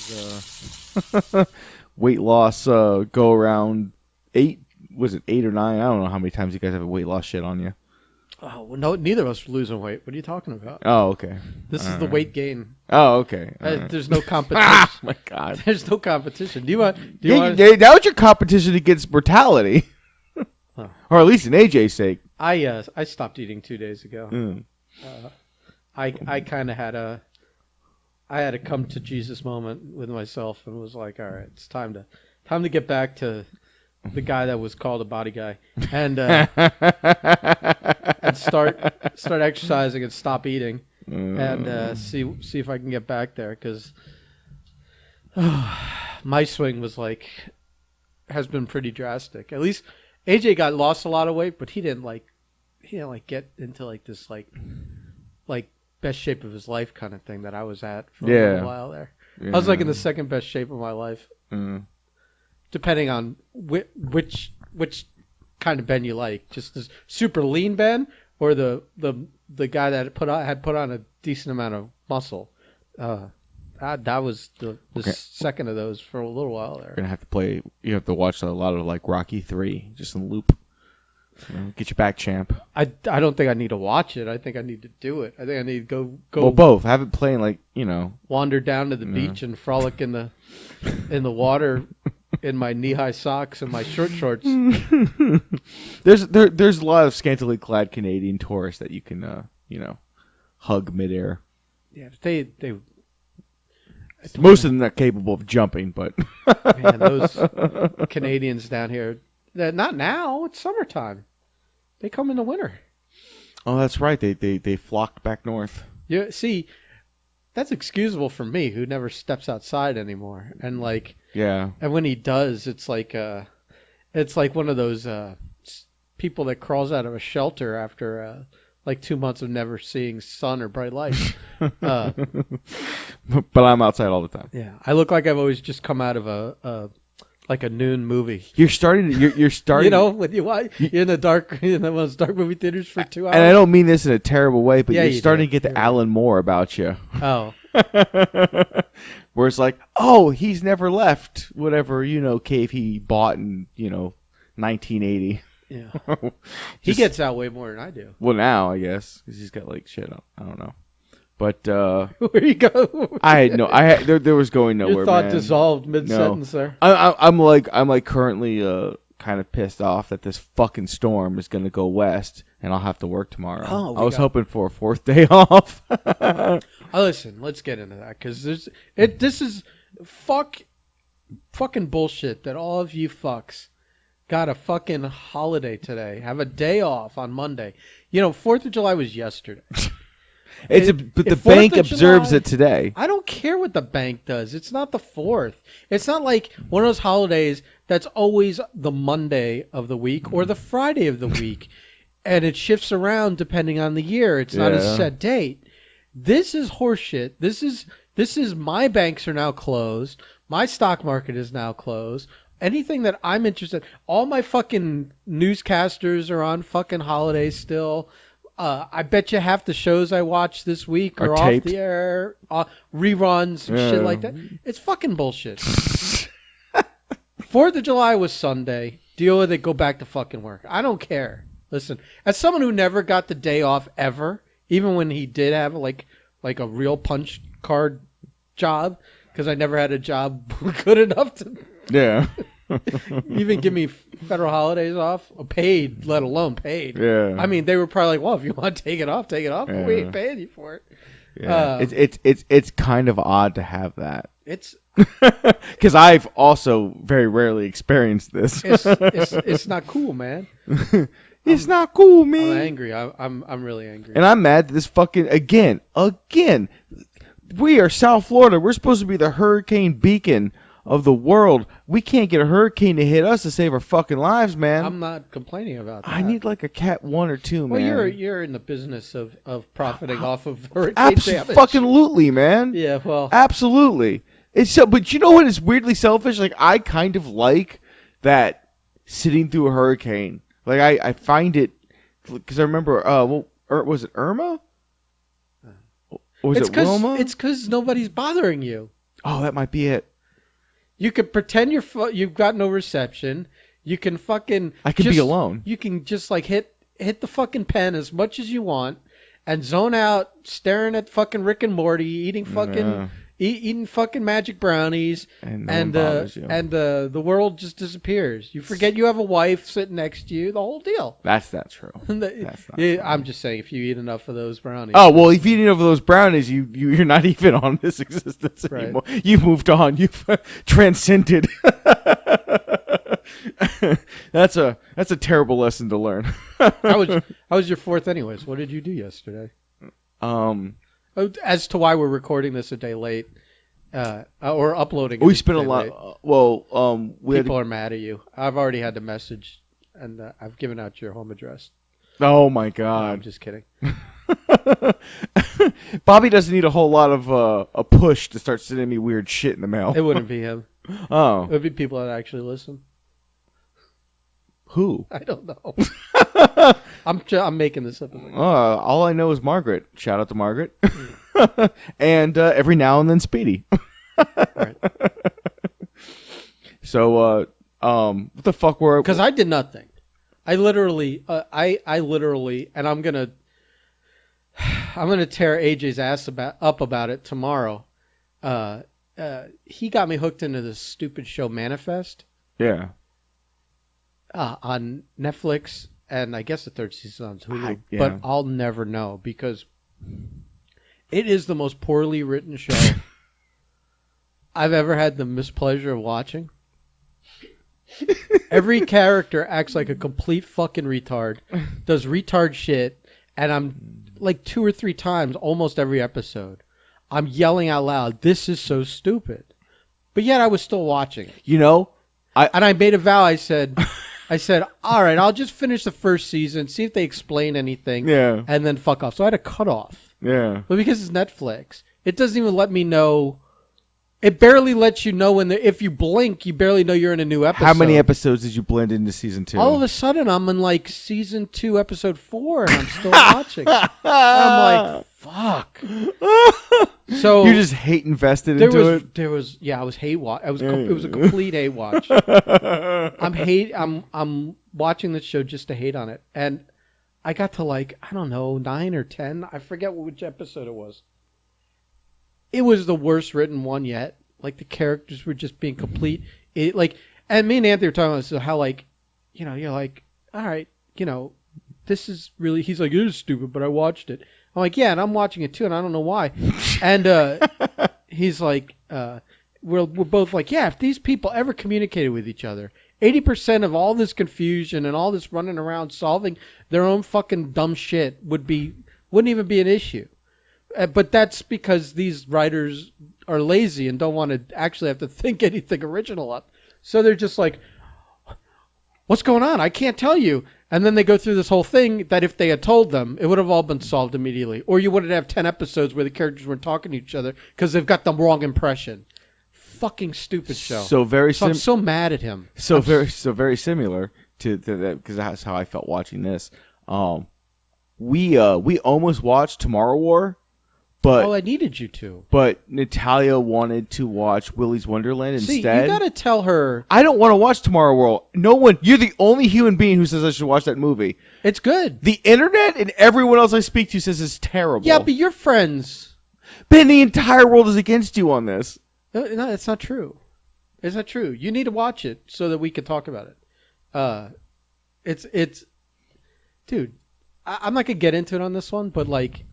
his weight loss go around 8. Was it 8 or 9? I don't know how many times you guys have a weight loss shit on you. Oh, well, no, neither of us are losing weight. What are you talking about? Oh, okay. This is the weight gain. Oh, okay. There's no competition. Oh my God. There's no competition. Do you want? That was your competition against brutality, Huh. or at least in AJ's sake. I stopped eating 2 days ago. Mm. I kind of had a come to Jesus moment with myself and was like, all right, it's time to get back to the guy that was called a body guy and and start exercising and stop eating and see if I can get back there, because my swing has been pretty drastic. At least AJ lost a lot of weight, but he didn't get into this best shape of his life kind of thing that I was at for a little while there. Yeah. I was in the second best shape of my life. Depending on which kind of Ben you like, just this super lean Ben or the guy that had put on a decent amount of muscle. That was the second of those for a little while there. You're gonna have to play. You have to watch a lot of Rocky 3 just in loop. Get your back, champ. I don't think I need to watch it. I think I need to do it. I think I need to go. Well, both. Have it playing wander down to the beach and frolic in the water. In my knee-high socks and my short shorts. There's a lot of scantily clad Canadian tourists that you can hug midair. Yeah, they most of them not capable of jumping, but man, those Canadians down here, not now. It's summertime. They come in the winter. Oh, that's right. They flocked back north. Yeah, see, that's excusable for me, who never steps outside anymore, and yeah. And when he does, it's like one of those people that crawls out of a shelter after 2 months of never seeing sun or bright light. But I'm outside all the time. Yeah, I look like I've always just come out of a noon movie. You're starting. When you're in the dark, in those dark movie theaters for 2 hours. And I don't mean this in a terrible way, but you're starting to get the You're Alan Moore about you. Oh. Where it's like, oh, he's never left whatever, cave he bought in, 1980. Yeah. He gets out way more than I do. Well, now, I guess, because he's got, shit, I don't know. But, where you go? there was going nowhere, Your thought man. Dissolved mid-sentence there. I'm currently, kind of pissed off that this fucking storm is going to go west, and I'll have to work tomorrow. I was hoping for a 4th day off. Listen, let's get into that, because this is fucking bullshit that all of you fucks got a fucking holiday today. Have a day off on Monday. 4th of July was yesterday. But the bank observes it today. I don't care what the bank does. It's not the 4th. It's not like one of those holidays that's always the Monday of the week or the Friday of the week, and it shifts around depending on the year. It's not a set date. This is horseshit. This is my banks are now closed. My stock market is now closed. Anything that I'm interested in, all my fucking newscasters are on fucking holidays still. I bet you half the shows I watch this week are off the air, reruns and shit like that. It's fucking bullshit. 4th of July was Sunday. Deal with it. Go back to fucking work. I don't care. Listen, as someone who never got the day off ever, even when he did have like a real punch card job, because I never had a job good enough to even give me federal holidays off, paid, let alone paid. Yeah. I mean, they were probably like, well, if you want to take it off, but we ain't paying you for it. Yeah. It's kind of odd to have that. It's because I've also very rarely experienced this. It's not cool, man. It's not cool, man. I'm angry. I'm really angry. And I'm mad that this fucking again. We are South Florida. We're supposed to be the hurricane beacon of the world. We can't get a hurricane to hit us to save our fucking lives, man. I'm not complaining about that. I need a Cat 1 or 2, man. Well, you're in the business of profiting off of hurricane damage. Absolutely, man. Yeah, well, absolutely. It's so, but you know what is weirdly selfish? I kind of like that sitting through a hurricane. I find it because I remember. Was it Irma? Was it Wilma? It's because nobody's bothering you. Oh, that might be it. You could pretend you've got no reception. You can fucking. I could be alone. You can just like hit the fucking pen as much as you want, and zone out, staring at fucking Rick and Morty, eating fucking eating fucking magic brownies, and the world just disappears. You forget you have a wife sitting next to you. The whole deal. That's not true. I'm just saying, if you eat enough of those brownies. Oh well, if you eat enough of those brownies, you're not even on this existence anymore. You've moved on. You've transcended. That's a terrible lesson to learn. How was your fourth, anyways? What did you do yesterday? As to why we're recording this a day late, or uploading. We spent a lot. People are mad at you. I've already had the message, and I've given out your home address. Oh my god! No, I'm just kidding. Bobby doesn't need a whole lot of a push to start sending me weird shit in the mail. It wouldn't be him. Oh, it would be people that actually listen. Who? I don't know. I'm making this up. All I know is Margaret. Shout out to Margaret. And every now and then Speedy. Right. So, what the fuck were? Because I did nothing. I literally, and I'm gonna tear AJ's ass up about it tomorrow. He got me hooked into this stupid show Manifest. Yeah. On Netflix, and I guess the third season on Hulu, yeah. but I'll never know because it is the most poorly written show I've ever had the mispleasure of watching. Every character acts like a complete fucking retard, does retard shit, and I'm like 2 or 3 times, almost every episode, I'm yelling out loud, "This is so stupid," but yet I was still watching. You know, I made a vow. I said, all right, I'll just finish the first season, see if they explain anything, and then fuck off. So I had a cutoff. Yeah. But because it's Netflix, it doesn't even let me know. It barely lets you know if you blink, you barely know you're in a new episode. How many episodes did you blend into season 2? All of a sudden, I'm in like season 2, episode 4, and I'm still watching. I'm like, fuck. So you just hate invested into it. I was hate watch. It was a complete hate watch. I'm watching this show just to hate on it, and I got to like, I don't know, 9 or 10. I forget which episode it was. It was the worst written one yet. Like the characters were just being complete. And me and Anthony were talking about this, how like, you're like, all right, this is really. He's like, it is stupid, but I watched it. I'm like, yeah, and I'm watching it too, and I don't know why. And he's like, we're both like, yeah, if these people ever communicated with each other, 80% of all this confusion and all this running around solving their own fucking dumb shit wouldn't even be an issue. But that's because these writers are lazy and don't want to actually have to think anything original up. So they're just like, what's going on? I can't tell you. And then they go through this whole thing that if they had told them, it would have all been solved immediately. Or you wouldn't have 10 episodes where the characters weren't talking to each other because they've got the wrong impression. Fucking stupid show. I'm so mad at him. So very similar to that, because that's how I felt watching this. We almost watched Tomorrow War. But I needed you to. But Natalia wanted to watch Willy's Wonderland instead. See, you gotta tell her. I don't want to watch Tomorrow World. No one. You're the only human being who says I should watch that movie. It's good. The internet and everyone else I speak to says it's terrible. Yeah, but your friends. Ben, the entire world is against you on this. No, that's not true. It's not true. You need to watch it so that we can talk about it. It's, dude. I'm not gonna get into it on this one, but like.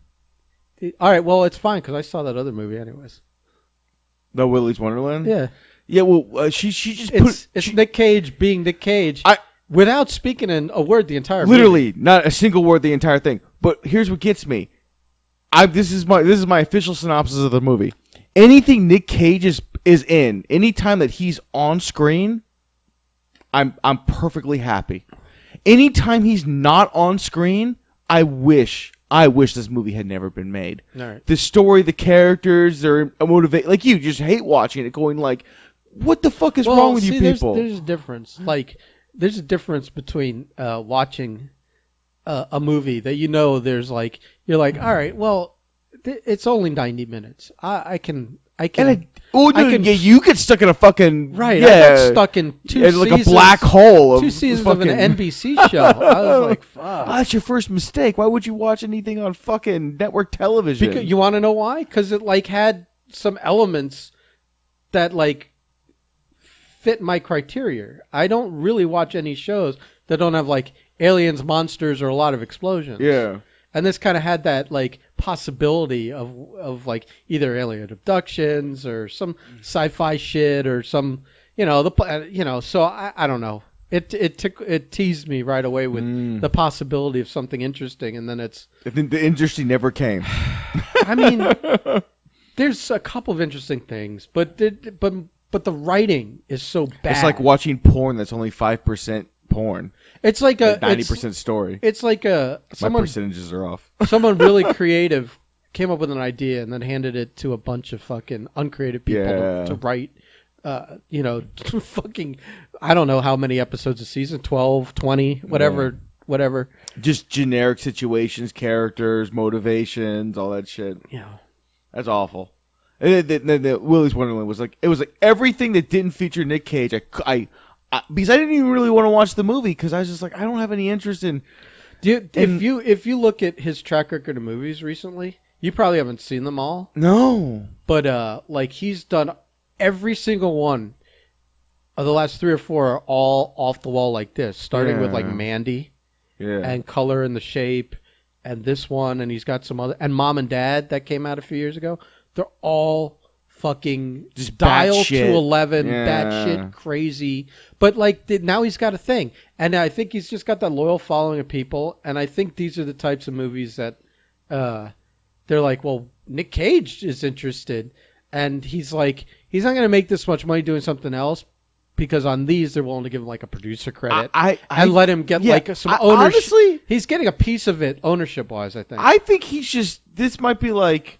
All right, well, it's fine because I saw that other movie anyways. The Willy's Wonderland? Yeah. Yeah, well, she just It's Nick Cage being Nick Cage without speaking in a word the entire literally, movie. Not a single word the entire thing. But here's what gets me. This is my official synopsis of the movie. Anything Nick Cage is in, anytime that he's on screen, I'm perfectly happy. Anytime he's not on screen, I wish this movie had never been made. All right. The story, the characters, they're motivated. Like you just hate watching it, going like, "What the fuck is wrong with you people?" There's a difference. Like, there's a difference between watching a movie that there's like you're like, all right, well, it's only 90 minutes. I can. And Oh, dude, you get stuck in a fucking right. Yeah, I got stuck in two seasons, like a black hole. 2 seasons of an NBC show. I was like, fuck. That's your first mistake. Why would you watch anything on fucking network television? Because, you want to know why? Because it like had some elements that like fit my criteria. I don't really watch any shows that don't have like aliens, monsters, or a lot of explosions. Yeah. And this kind of had that like possibility of like either alien abductions or some sci-fi shit or some So I don't know. It teased me right away with the possibility of something interesting, and then I think the interesting never came. I mean, there's a couple of interesting things, but the writing is so bad. It's like watching porn that's only 5% porn. It's like 90% story. It's like my percentages are off. Someone really creative came up with an idea and then handed it to a bunch of fucking uncreative people to write. Fucking, I don't know how many episodes a season, 12, 20, whatever. Just generic situations, characters, motivations, all that shit. Yeah, that's awful. And the Willy's Wonderland was like everything that didn't feature Nick Cage. Because I didn't even really want to watch the movie because I was just like, I don't have any interest in. If you look at his track record of movies recently, you probably haven't seen them all. No, but like he's done every single one of the last 3 or 4 are all off the wall like this, starting with like Mandy, and Color and the Shape, and this one, and he's got some other, and Mom and Dad that came out a few years ago. They're all fucking just dial to 11, batshit crazy. But like now he's got a thing, and I think he's just got that loyal following of people. And I think these are the types of movies that they're like, well, Nick Cage is interested, and he's like, he's not going to make this much money doing something else. Because on these, they're willing to give him like a producer credit and let him get like some ownership. Honestly, he's getting a piece of it ownership-wise, I think. I think he's just, this might be like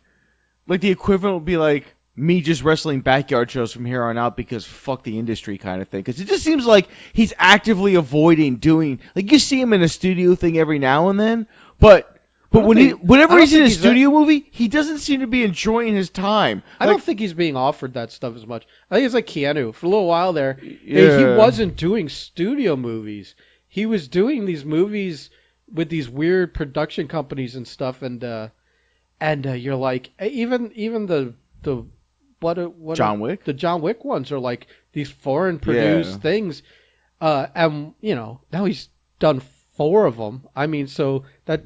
the equivalent would be like me just wrestling backyard shows from here on out because fuck the industry kind of thing. Because it just seems like he's actively avoiding doing, like you see him in a studio thing every now and then, but whenever he's in a studio movie, he doesn't seem to be enjoying his time. I don't think he's being offered that stuff as much. I think it's like Keanu. For a little while there, he wasn't doing studio movies. He was doing these movies with these weird production companies and stuff, and you're like, even the John Wick? The John Wick ones are like these foreign produced things, and now he's done 4 of them. I mean, so that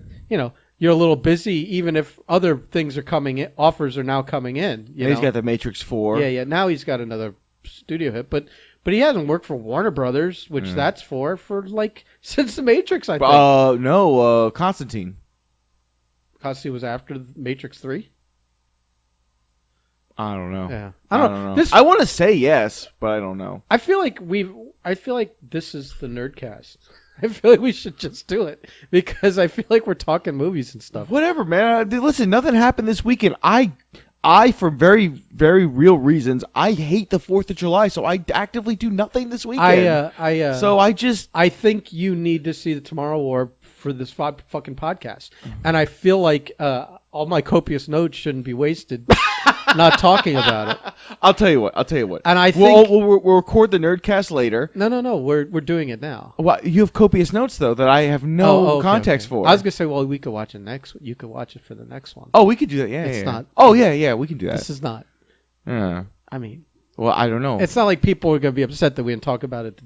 you're a little busy, even if other things are coming in. Offers are now coming in. He's got the Matrix 4. Yeah. Now he's got another studio hit, but he hasn't worked for Warner Brothers, which that's for like since the Matrix. I think. No, Constantine. Constantine was after the Matrix 3. I don't know. Yeah, I don't know. I want to say yes, but I don't know. I feel like this is the Nerdcast. I feel like we should just do it because I feel like we're talking movies and stuff. Whatever, man. Listen, nothing happened this weekend. I, for very, very real reasons, I hate the 4th of July, so I actively do nothing this weekend. I think you need to see the Tomorrow War for this fucking podcast, and I feel like all my copious notes shouldn't be wasted not talking about it. I'll tell you what. And I think we'll record the Nerdcast later. No. We're doing it now. Well, you have copious notes though that I have no context for. I was gonna say, well, we could watch it next. You could watch it for the next one. Oh, we could do that. Yeah, it's not. Oh, yeah, we can do that. This is not. Yeah. I mean, well, I don't know. It's not like people are gonna be upset that we didn't talk about it the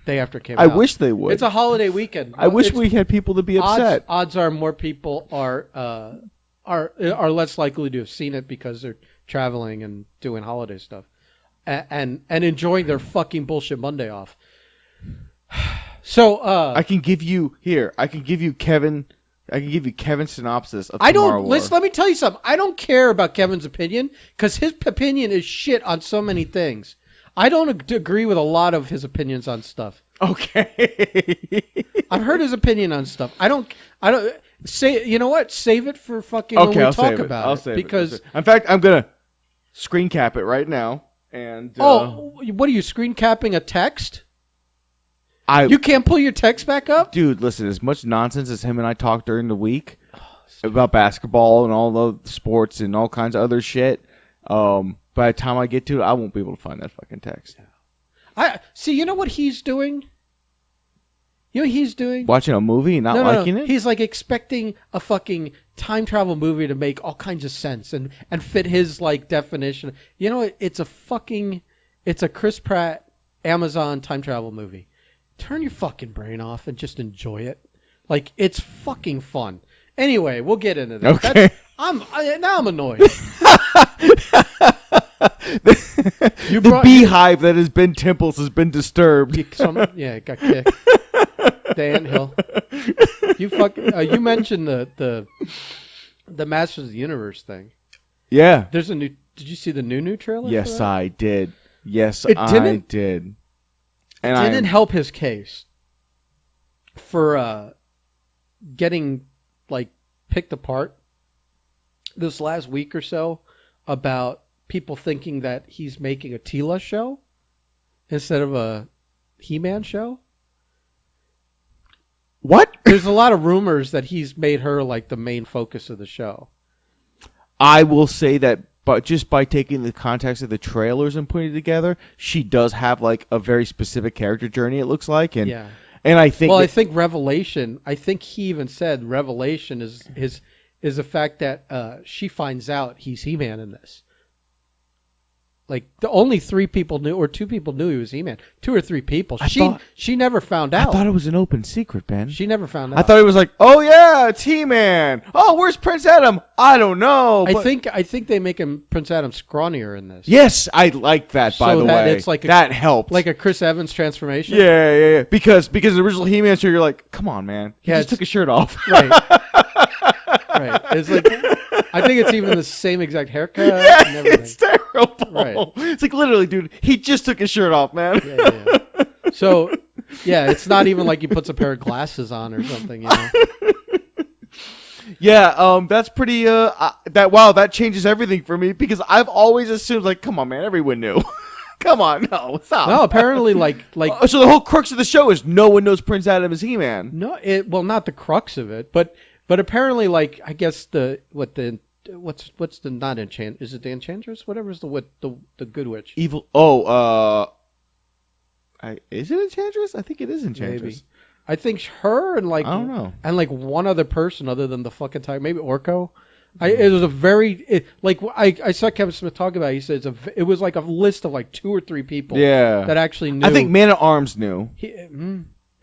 day after it came out. I wish they would. It's a holiday weekend. I wish we had people to be upset. Odds are more people are less likely to have seen it because they're traveling and doing holiday stuff, and enjoying their fucking bullshit Monday off. So I can give you Kevin synopsis of Tomorrow War. Let me tell you something. I don't care about Kevin's opinion because his opinion is shit on so many things. I don't agree with a lot of his opinions on stuff. Okay. I've heard his opinion on stuff. I don't say, you know what? Save it for fucking when we talk about it. I'll save because it. In fact, I'm going to screen cap it right now. And what are you, screen capping a text? You can't pull your text back up? Dude, listen, as much nonsense as him and I talked during the week about basketball and all the sports and all kinds of other shit, by the time I get to it, I won't be able to find that fucking text. I see. You know what he's doing? You know what he's doing? Watching a movie and not liking it? He's like expecting a fucking time travel movie to make all kinds of sense and fit his like definition. You know, it's a Chris Pratt Amazon time travel movie. Turn your fucking brain off and just enjoy it. Like, it's fucking fun. Anyway, we'll get into that. Okay. Now I'm annoyed. The beehive that has been Temples has been disturbed. It got kicked. Dan Hill. You mentioned the Masters of the Universe thing. Yeah. There's a new. Did you see the new trailer? Yes, I did. Yes, I did. And it didn't help his case for getting like picked apart this last week or so about people thinking that he's making a Tila show instead of a He-Man show. What? There's a lot of rumors that he's made her like the main focus of the show. I will say that, but just by taking the context of the trailers and putting it together, she does have like a very specific character journey. It looks like, and I think. Well, I think Revelation. I think he even said Revelation is the fact that she finds out he's He-Man in this. Like the only 3 people knew, or 2 people knew he was He-Man. 2 or 3 people. She never found out. I thought it was an open secret, Ben. She never found out. I thought it was like, oh yeah, it's He-Man. Oh, where's Prince Adam? I don't know. I think they make him Prince Adam scrawnier in this. Yes, I like that. By the way, it's like that helped. Like a Chris Evans transformation. Yeah. Because the original He-Man show, you're like, come on, man. He just took his shirt off. Right. Right. It's like, I think it's even the same exact haircut. Yeah, and everything. it's terrible. Right. It's like literally, dude, he just took his shirt off, man. Yeah. So, yeah, it's not even like he puts a pair of glasses on or something, you know? Yeah, that's pretty, that changes everything for me because I've always assumed, like, come on, man, everyone knew. Come on, no, stop. No, apparently, like. So the whole crux of the show is no one knows Prince Adam is He-Man. No, well, not the crux of it, but apparently, like, I guess what's the not enchant? Is it the Enchantress? Whatever's the good witch. Evil. Is it Enchantress? I think it is Enchantress. Maybe. I think her and like I don't know, and like one other person other than the fucking tiger, maybe Orko. It was a very I saw Kevin Smith talk about it. He said it was like a list of like 2 or 3 people. Yeah, that actually knew. I think Man at Arms knew.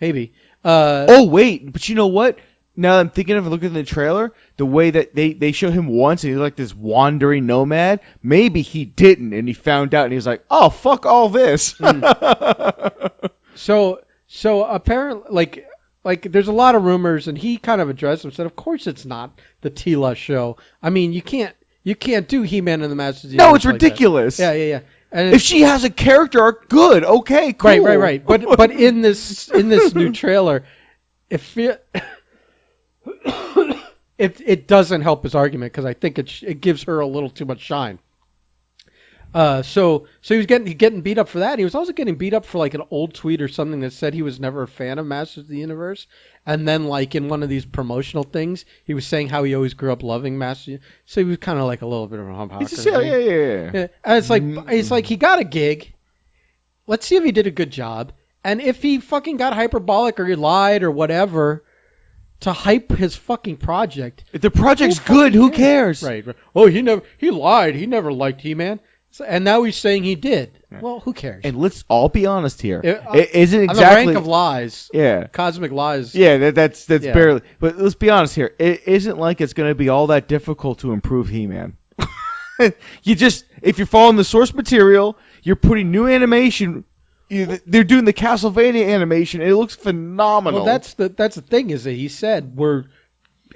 Maybe. Oh wait, but you know what? Now that I'm thinking of looking at the trailer, the way that they show him once and he's like this wandering nomad, maybe he didn't and he found out and he was like, oh, fuck all this. So apparently, like there's a lot of rumors and he kind of addressed them, said, of course it's not the Tila show. I mean, you can't do He-Man and the Masters of the No, it's like ridiculous. That. Yeah. And if she has a character arc, good, okay, cool. Right. But in this new trailer, it doesn't help his argument because I think it gives her a little too much shine. So he was getting beat up for that. He was also getting beat up for like an old tweet or something that said he was never a fan of Masters of the Universe. And then like in one of these promotional things, he was saying how he always grew up loving Masters. So he was kind of like a little bit of a hypocrisy. Yeah. And it's like he got a gig. Let's see if he did a good job. And if he fucking got hyperbolic or he lied or whatever to hype his fucking project. If the project's good, who cares? Right. Oh, he lied. He never liked He-Man. And now he's saying he did. Well, who cares? And let's all be honest here. It isn't exactly on the rank of lies. Yeah, cosmic lies. Yeah, that's barely. But let's be honest here. It isn't like it's going to be all that difficult to improve He-Man. If you're following the source material, you're putting new animation. They're doing the Castlevania animation. And it looks phenomenal. Well, that's the thing is that he said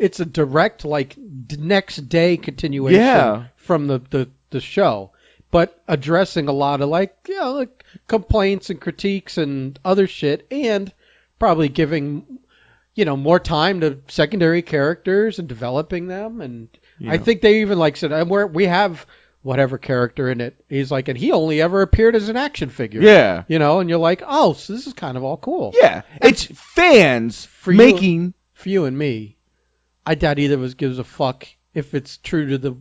it's a direct like next day continuation from the show. But addressing a lot of like complaints and critiques and other shit, and probably giving more time to secondary characters and developing them. And I think they even like said we have whatever character in it. He's like, and he only ever appeared as an action figure. Yeah, and you're like, oh, so this is kind of all cool. Yeah, it's fans for you and me. I doubt either of us gives a fuck if it's true to the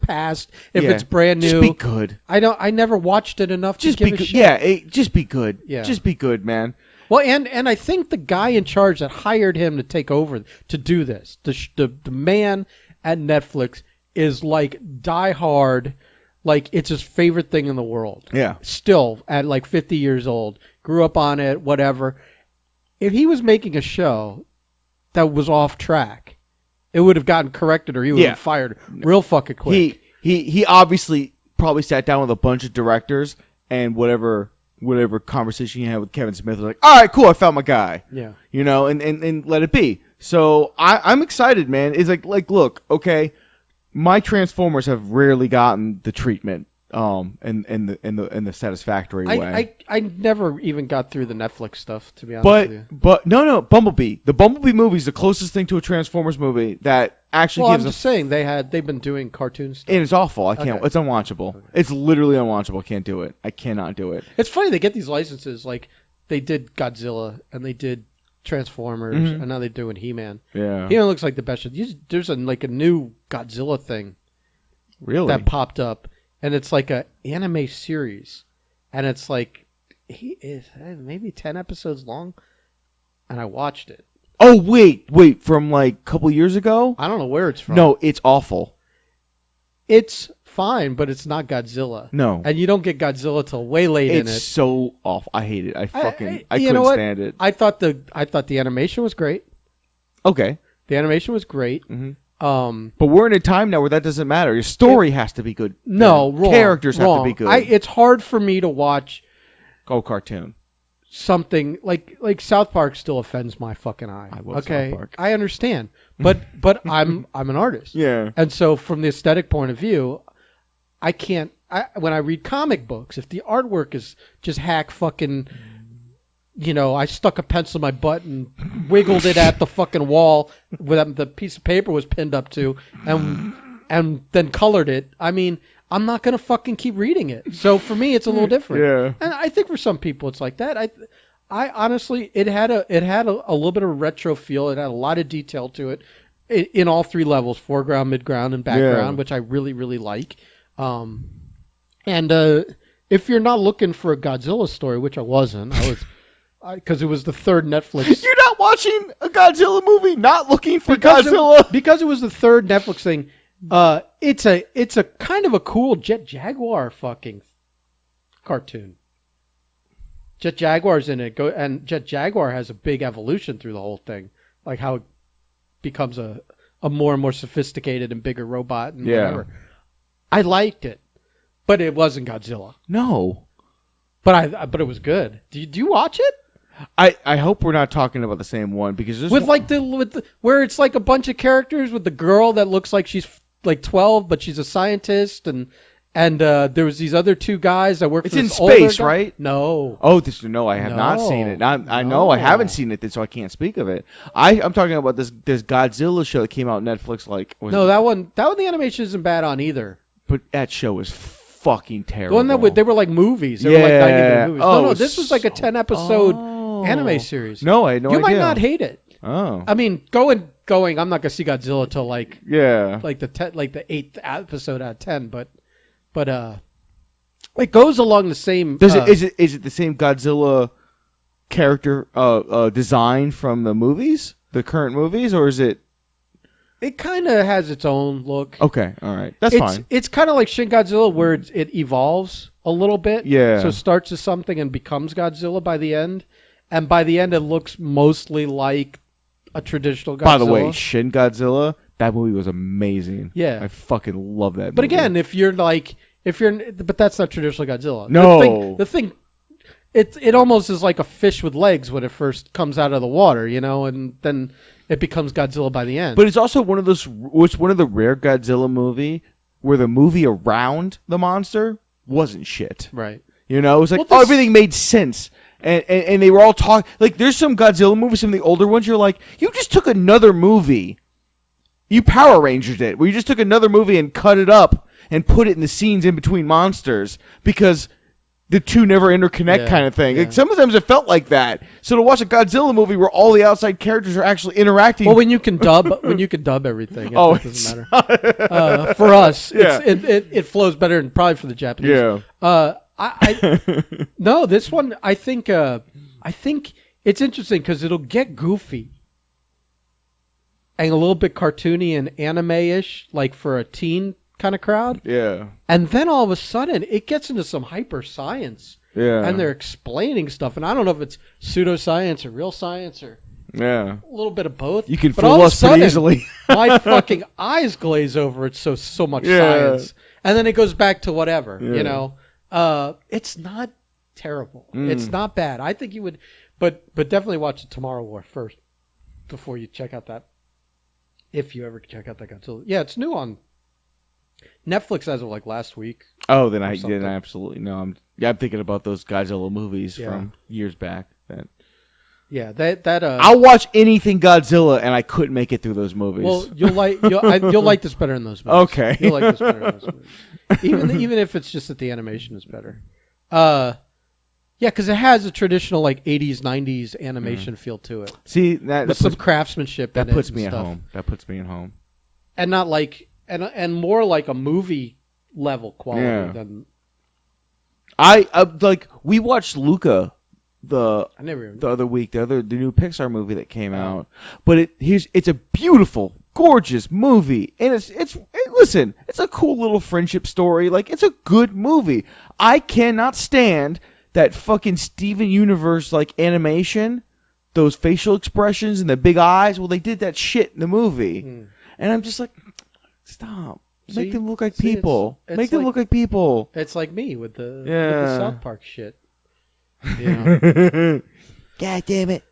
past, if Yeah. it's brand new. Just be good. I never watched it enough Just to be give a good. shit. Yeah, just be good. Yeah. Just be good, man. Well, and I think the guy in charge that hired him to take over to do this, the man at Netflix is like diehard, like it's his favorite thing in the world. Yeah. Still at like 50 years old, grew up on it, whatever. If he was making a show that was off track, it would have gotten corrected or he would have fired real fucking quick. He obviously probably sat down with a bunch of directors and whatever conversation you had with Kevin Smith was like, all right, cool, I found my guy. Yeah. You know, and let it be. So I'm excited, man. It's like look, okay, my Transformers have rarely gotten the treatment in the satisfactory way. I never even got through the Netflix stuff, to be honest with you. But no, Bumblebee. The Bumblebee movie is the closest thing to a Transformers movie that actually Well, gives I'm just saying they've been doing cartoon stuff. and it's awful. I can't. Okay. It's unwatchable. Okay. It's literally unwatchable. I can't do it. I cannot do it. It's funny they get these licenses, like they did Godzilla and they did Transformers, and now they're doing He-Man. Yeah. He-Man looks like the best. There's a new Godzilla thing Really? that popped up, and it's like a anime series, and it's like he is maybe 10 episodes long, and I watched it. Oh wait, from like a couple years ago? I don't know where it's from. No, it's awful. It's fine, but it's not Godzilla. No. And you don't get Godzilla till way late in it. It's so awful. I hate it. I you couldn't know what? stand it. I thought the animation was great. Okay. The animation was great. But we're in a time now where that doesn't matter. Your story has to be good. No, wrong. Characters have to wrong. be good. It's hard for me to watch cartoon. something like South Park still offends my fucking eye. I love okay? South Park. I understand. But I'm an artist. Yeah. And so from the aesthetic point of view, I can't when I read comic books, if the artwork is just hack fucking, I stuck a pencil in my butt and wiggled it at the fucking wall where the piece of paper was pinned up to, and then colored it. I mean, I'm not gonna fucking keep reading it. So for me, it's a little different. Yeah. And I think for some people, it's like that. I honestly, it had a little bit of a retro feel. It had a lot of detail to it in all three levels: foreground, midground, and background, which I really, really like. And if you're not looking for a Godzilla story, which I wasn't, because it was the third Netflix. You're not watching a Godzilla movie, not looking for Godzilla. Because it was the third Netflix thing. It's a kind of a cool Jet Jaguar fucking cartoon. Jet Jaguar's in it, and Jet Jaguar has a big evolution through the whole thing, like how it becomes a more and more sophisticated and bigger robot and whatever. I liked it, but it wasn't Godzilla. No, but it was good. Do you watch it? I hope we're not talking about the same one because there's With where it's like a bunch of characters with the girl that looks like she's like 12, but she's a scientist, and there was these other two guys that work. It's for in this older space, guy. right? No. Oh, no, I have not seen it. I know I haven't seen it, so I can't speak of it. I'm talking about this Godzilla show that came out on Netflix. That one the animation isn't bad on either. But that show is fucking The terrible. one that they were like movies. They were like 90-minute movies. Oh, No, this was like a 10-episode anime series. No, I had no idea. You might not hate it. Oh. I mean, going. I'm not gonna see Godzilla till like the 8th episode out of 10, but it goes along the same. Is it the same Godzilla character design from the movies, the current movies, or is it? It kind of has its own look. Okay, all right, that's fine. It's kind of like Shin Godzilla, where it evolves a little bit. Yeah. So it starts as something and becomes Godzilla by the end, and by the end it looks mosely like a traditional Godzilla. By the way, Shin Godzilla, that movie was amazing. Yeah. I fucking love that movie. But again, but that's not traditional Godzilla. No. The thing, it almost is like a fish with legs when it first comes out of the water, and then it becomes Godzilla by the end. But it's also one of the rare Godzilla movie where the movie around the monster wasn't shit. Right. It was like, everything made sense. And they were all talking. Like, there's some Godzilla movies, some of the older ones, you're like, you just took another movie. You Power Rangered it, where you just took another movie and cut it up and put it in the scenes in between monsters because the two never interconnect kind of thing. Yeah. Like, sometimes it felt like that. So to watch a Godzilla movie where all the outside characters are actually interacting. Well, when you can dub everything, it doesn't matter. For us, Yeah. it flows better than probably for the Japanese. Yeah. No, this one I think it's interesting because it'll get goofy and a little bit cartoony and anime-ish, like for a teen kind of crowd. Yeah. And then all of a sudden, it gets into some hyper science. Yeah. And they're explaining stuff, and I don't know if it's pseudoscience or real science or Yeah. a little bit of both. You can but all fool of a us pretty sudden, easily. my fucking eyes glaze over. It's so much science, and then it goes back to whatever. Yeah. You know, it's not terrible. It's not bad. I think you would, but definitely watch the Tomorrow War first before you check out that. If you ever check out that Godzilla, yeah, it's new on Netflix as of like last week. Oh, then I absolutely no. I'm thinking about those Godzilla movies Yeah. from years back. That that I'll watch anything Godzilla, and I couldn't make it through those movies. Well, you'll like this better than those movies. Okay. You'll like this better than those movies. Even if it's just that the animation is better. Yeah, because it has a traditional like 80s, 90s animation feel to it. See that With some craftsmanship that in puts it me and at stuff. home. That puts me at home. And not like and more like a movie level quality Yeah. than I like we watched Luca the never other week, the new Pixar movie that came out. But it's a beautiful, gorgeous movie, and listen, it's a cool little friendship story. Like, it's a good movie. I cannot stand that fucking Steven Universe like animation, those facial expressions and the big eyes. Well, they did that shit in the movie, and I'm just like, stop. Make them look like people. Make them look like people. It's like me with the South Park shit. Yeah. God damn it.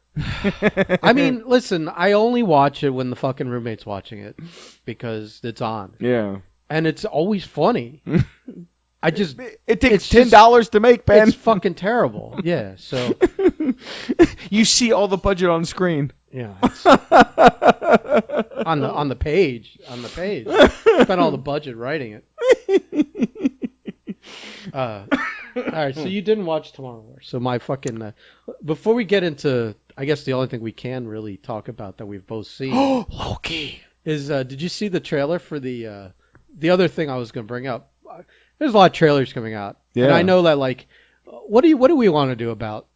I mean, listen, I only watch it when the fucking roommate's watching it because it's on. Yeah. And it's always funny. It takes $10 to make, Ben. It's fucking terrible. Yeah, so you see all the budget on screen. yeah. On the page. Spent all the budget writing it. All right, so you didn't watch Tomorrow War. So my fucking before we get into, I guess the only thing we can really talk about that we've both seen Loki is did you see the trailer for the other thing I was going to bring up? There's a lot of trailers coming out, and I know that like, what do we want to do about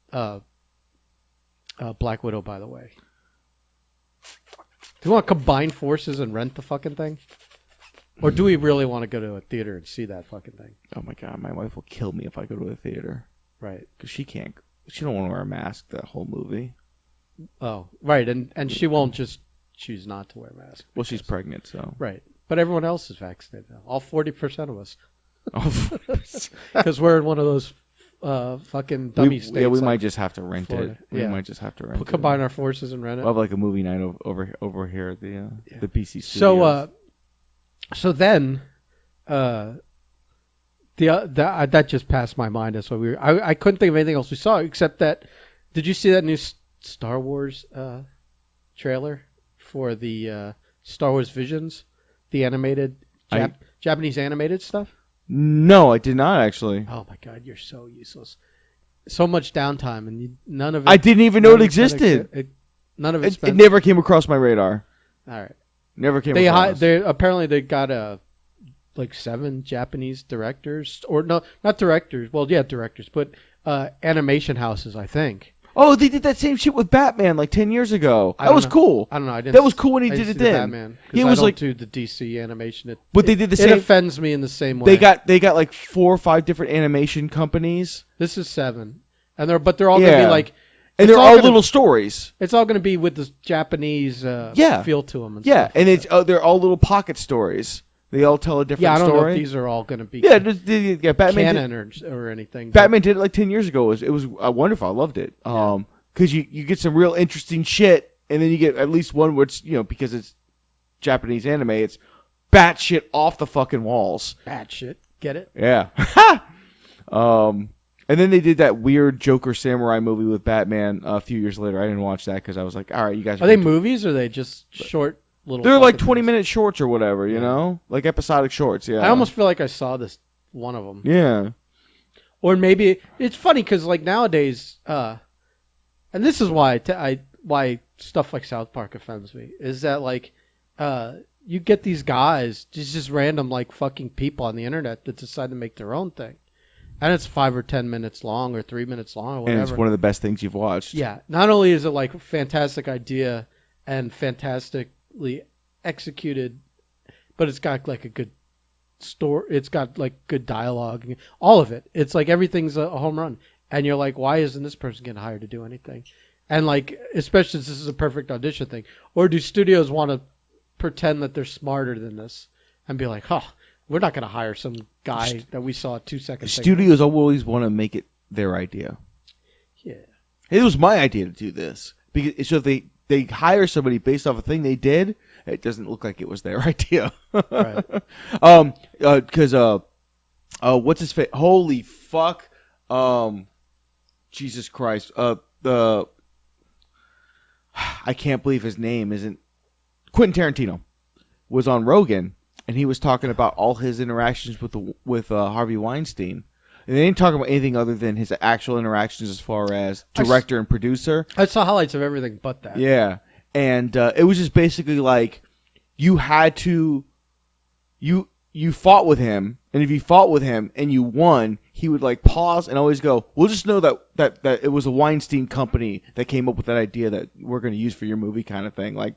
Black Widow? By the way, do we want to combine forces and rent the fucking thing? Or do we really want to go to a theater and see that fucking thing? Oh my god, my wife will kill me if I go to a theater. Right. Because she don't want to wear a mask that whole movie. Oh, right. And she won't just choose not to wear a mask. Well, she's pregnant, so. Right. But everyone else is vaccinated now. All 40% of us. Because we're in one of those fucking dummy states. Yeah, we like might just have to rent Florida. it. We might just have to rent it. Combine our forces and rent it. We'll have like a movie night over here at the BC Studios. So then, that just passed my mind. That's why I couldn't think of anything else we saw except that. Did you see that new Star Wars trailer for the Star Wars Visions, the animated Japanese animated stuff? No, I did not actually. Oh my god, you're so useless. So much downtime and none of it. I didn't even know it existed. None of it. It never came across my radar. All right. Never came across. Apparently they got like 7 Japanese directors, or no, not directors. Well, yeah, directors, but animation houses, I think. Oh, they did that same shit with Batman like 10 years ago. That was cool. I don't know. That was cool when he did it then. Batman. It I was don't like do the DC animation. But they did the same. It offends me in the same way. They got like 4 or 5 different animation companies. This is 7, and they're all gonna be like. And they're all little stories. It's all going to be with this Japanese feel to them. And stuff. And it's they're all little pocket stories. They all tell a different story. Yeah, I don't know if these are all going to be Batman canon or anything. Batman did it like 10 years ago. It was wonderful. I loved it. Because you get some real interesting shit, and then you get at least one where it's, because it's Japanese anime, it's batshit off the fucking walls. Batshit. Get it? Yeah. And then they did that weird Joker samurai movie with Batman a few years later. I didn't watch that because I was like, all right, you guys are they movies or are they just short little? They're like 20-minute shorts or whatever, you know, like episodic shorts. Yeah. I almost feel like I saw one of them. Yeah. Or maybe it's funny because like nowadays, and this is why why stuff like South Park offends me is that like you get these guys just random like fucking people on the internet that decide to make their own thing, and it's 5 or 10 minutes long or 3 minutes long or whatever. And it's one of the best things you've watched. Yeah, not only is it like a fantastic idea and fantastically executed, but it's got like a good story. It's got like good dialogue, all of it. It's like everything's a home run, and you're like, why isn't this person getting hired to do anything? And like, especially since this is a perfect audition thing, or do studios want to pretend that they're smarter than this and be like, we're not going to hire some guy that we saw 2 seconds. Studios always want to make it their idea. Yeah, it was my idea to do this because so if they hire somebody based off a thing they did, it doesn't look like it was their idea. right. Because what's his face? Holy fuck! Jesus Christ! I can't believe his name isn't Quentin Tarantino was on Rogan and he was talking about all his interactions with Harvey Weinstein. And they didn't talk about anything other than his actual interactions as far as director and producer. I saw highlights of everything but that. Yeah. And it was just basically like you had to you fought with him, and if you fought with him and you won, he would like pause and always go, "We'll just know that it was a Weinstein company that came up with that idea that we're going to use for your movie," kind of thing. Like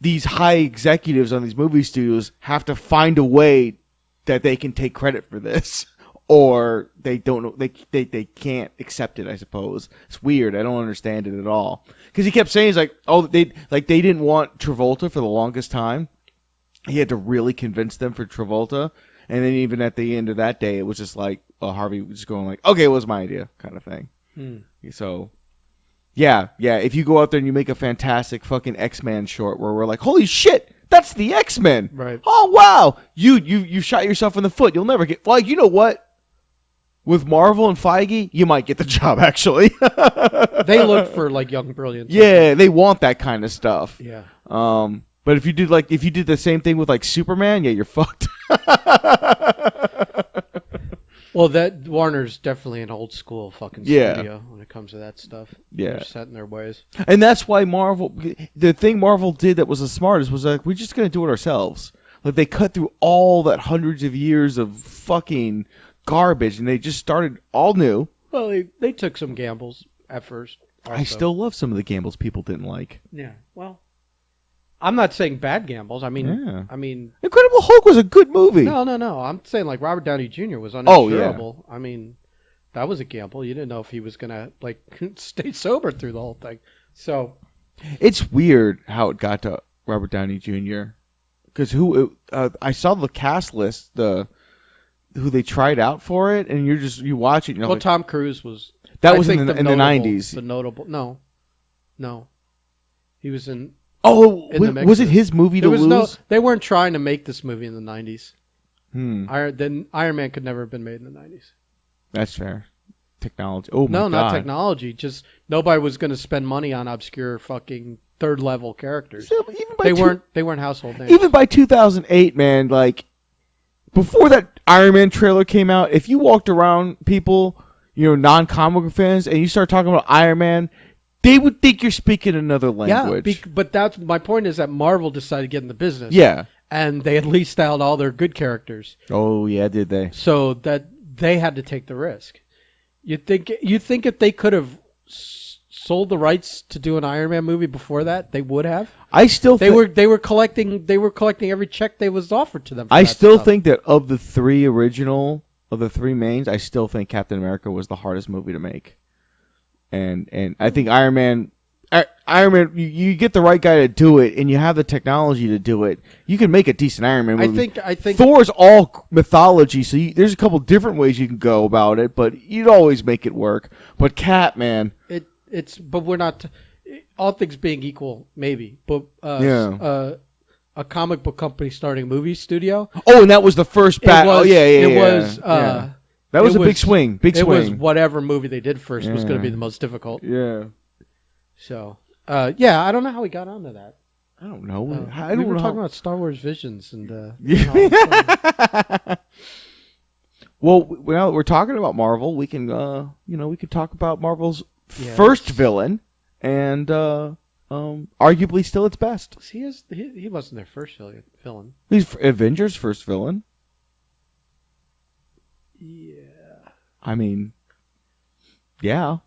these high executives on these movie studios have to find a way that they can take credit for this, or they don't know they can't accept it. I suppose it's weird. I don't understand it at all because he kept saying he's like, "Oh, they didn't want Travolta for the longest time." He had to really convince them for Travolta. And then even at the end of that day, it was just like Harvey was just going like, okay, it was my idea kind of thing. So, yeah. If you go out there and you make a fantastic fucking X-Men short where we're like, holy shit, that's the X-Men. Right. Oh, wow. You shot yourself in the foot. You'll never get... Well, you know what? With Marvel and Feige, you might get the job, actually. They look for like young brilliance. Yeah, they want that kind of stuff. Yeah. But if you did the same thing with like Superman, yeah, you're fucked. Well, that Warner's definitely an old school fucking studio when it comes to that stuff. Yeah, they're set in their ways, and that's why the thing Marvel did that was the smartest was like we're just gonna do it ourselves. Like they cut through all that hundreds of years of fucking garbage, and they just started all new. Well, they took some gambles at first. Also. I still love some of the gambles people didn't like. Yeah, well. I'm not saying bad gambles. I mean, Incredible Hulk was a good movie. No. I'm saying like Robert Downey Jr. was uninsurable. I mean, that was a gamble. You didn't know if he was gonna like stay sober through the whole thing. So it's weird how it got to Robert Downey Jr. Because I saw the cast list, who they tried out for it, and you watch it. Well, Tom Cruise was. That was in the 90s. The notable, no, he was in. Oh, was it his movie to lose? They weren't trying to make this movie in the 90s. Then Iron Man could never have been made in the 90s. That's fair. Technology. Oh, my God. No, not technology. Just nobody was going to spend money on obscure fucking third-level characters. They weren't household names. Even by 2008, man, like, before that Iron Man trailer came out, if you walked around people, non-comic book fans, and you start talking about Iron Man, they would think you're speaking another language. Yeah, but that's my point is that Marvel decided to get in the business. Yeah. And they at least out all their good characters. Oh, yeah, did they? So that they had to take the risk. You think if they could have sold the rights to do an Iron Man movie before that, they would have? I still think... They were collecting every check they was offered to them for I still think that of the three mains, I still think Captain America was the hardest movie to make. And I think Iron Man, you get the right guy to do it, and you have the technology to do it. You can make a decent Iron Man movie. I think Thor's all mythology, so there's a couple different ways you can go about it, but you'd always make it work. But Cap, man, but we're not. All things being equal, maybe, but a comic book company starting a movie studio. Oh, and that was the first battle. It was. That was a big swing. It was whatever movie they did first was going to be the most difficult. Yeah. So, I don't know how we got onto that. I don't know. We were talking about Star Wars Visions and. Well, now that we're talking about Marvel, we can, we could talk about Marvel's Yes. first villain, and arguably still its best. He wasn't their first villain. He's Avengers' first villain. Yeah. I mean, yeah.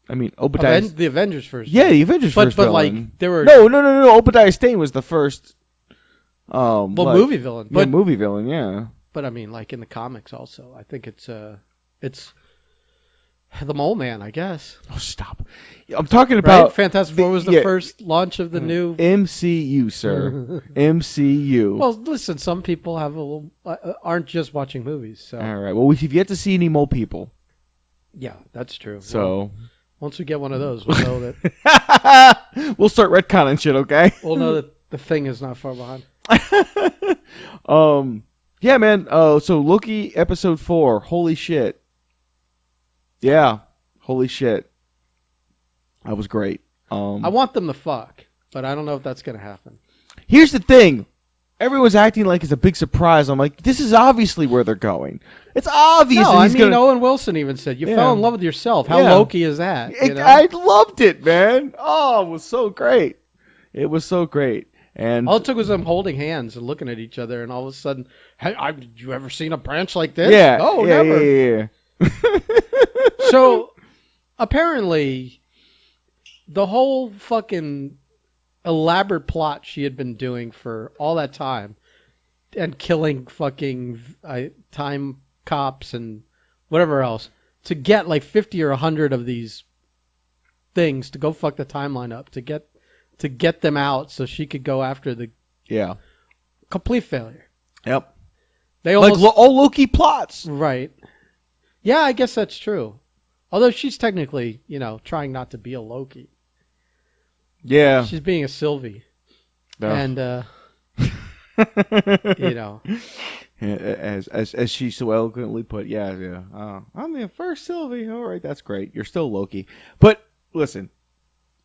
I mean, Obadiah. The Avengers first. Yeah, the Avengers first but villain. like there were No. Obadiah Stane was the first. movie villain. Yeah, movie villain. Yeah. But I mean, like in the comics, also, I think it's the Mole Man, I guess. Oh, stop! I'm talking about Right? Fantastic Four was the first launch of the new MCU, sir. MCU. Well, listen, some people have aren't just watching movies, so All right. Well, we've yet to see any mole people. yeah, that's true. So Well, once we get one of those, we'll know that we'll start retconning shit. Okay. we'll know that the Thing is not far behind. Yeah, man. So Loki episode 4. Holy shit. Yeah. Holy shit. That was great. I want them to fuck, but I don't know if that's gonna happen. Here's the thing. Everyone's acting like it's a big surprise. I'm like, this is obviously where they're going. It's obvious. No, that I he's mean gonna... Owen Wilson even said you Yeah. fell in love with yourself. How Yeah. Loki is that? You know? I loved it, man. Oh, it was so great. It was so great. And all it took was them holding hands and looking at each other, and all of a sudden, hey, you ever seen a branch like this? yeah, Oh, yeah, never. yeah. So, apparently, the whole fucking elaborate plot she had been doing for all that time and killing fucking time cops and whatever else to get like 50 or 100 of these things to go fuck the timeline up, to get them out so she could go after the Yeah. complete failure. Yep. They almost, Like all Loki plots. right. Yeah, I guess that's true. Although she's technically, trying not to be a Loki. Yeah. She's being a Sylvie. No. And, As she so eloquently put, yeah. I'm the first Sylvie. All right, that's great. You're still Loki. But listen,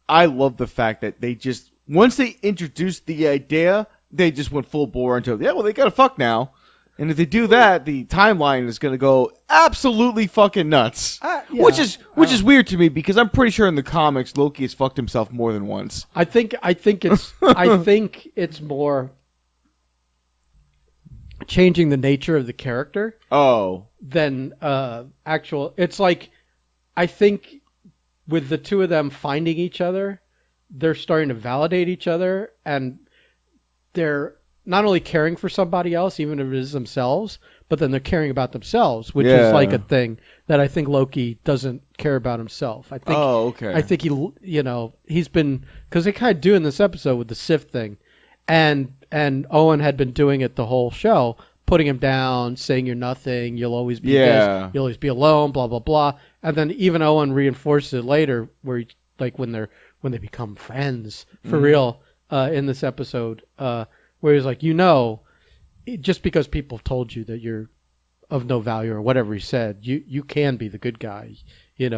I love the fact that they just, once they introduced the idea, they just went full bore into it. Yeah, well, they gotta fuck now. And if they do that, the timeline is going to go absolutely fucking nuts. Yeah. Which is weird to me because I'm pretty sure in the comics Loki has fucked himself more than once. I think it's it's more changing the nature of the character Oh. than actual. It's like, I think with the two of them finding each other, they're starting to validate each other, and they're not only caring for somebody else, even if it is themselves, but then they're caring about themselves, which is like a thing that I think Loki doesn't care about himself. I think. Oh, okay. I think he's been, because they kind of doing this episode with the Sif thing, and Owen had been doing it the whole show, putting him down, saying you're nothing, you'll always be this, you'll always be alone, blah blah blah, and then even Owen reinforces it later, where he, like when they become friends for real in this episode. Where he's like, just because people told you that you're of no value or whatever he said, you can be the good guy. You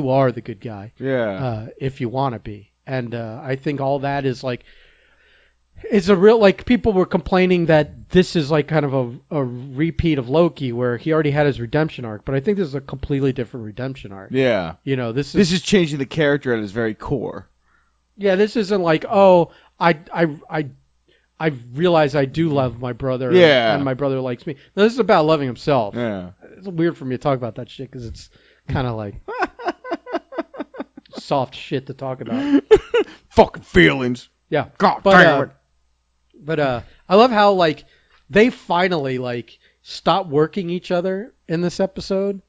are the good guy. Yeah. If you want to be. And I think all that is like, it's a real, like, people were complaining that this is like kind of a repeat of Loki where he already had his redemption arc, but I think this is a completely different redemption arc. Yeah. This is changing the character at his very core. Yeah, this isn't like, oh, I realize I do love my brother, and my brother likes me. No, this is about loving himself. Yeah. It's weird for me to talk about that shit because it's kind of like soft shit to talk about. Fucking feelings. Yeah, God damn it. But I love how like they finally stop working each other in this episode,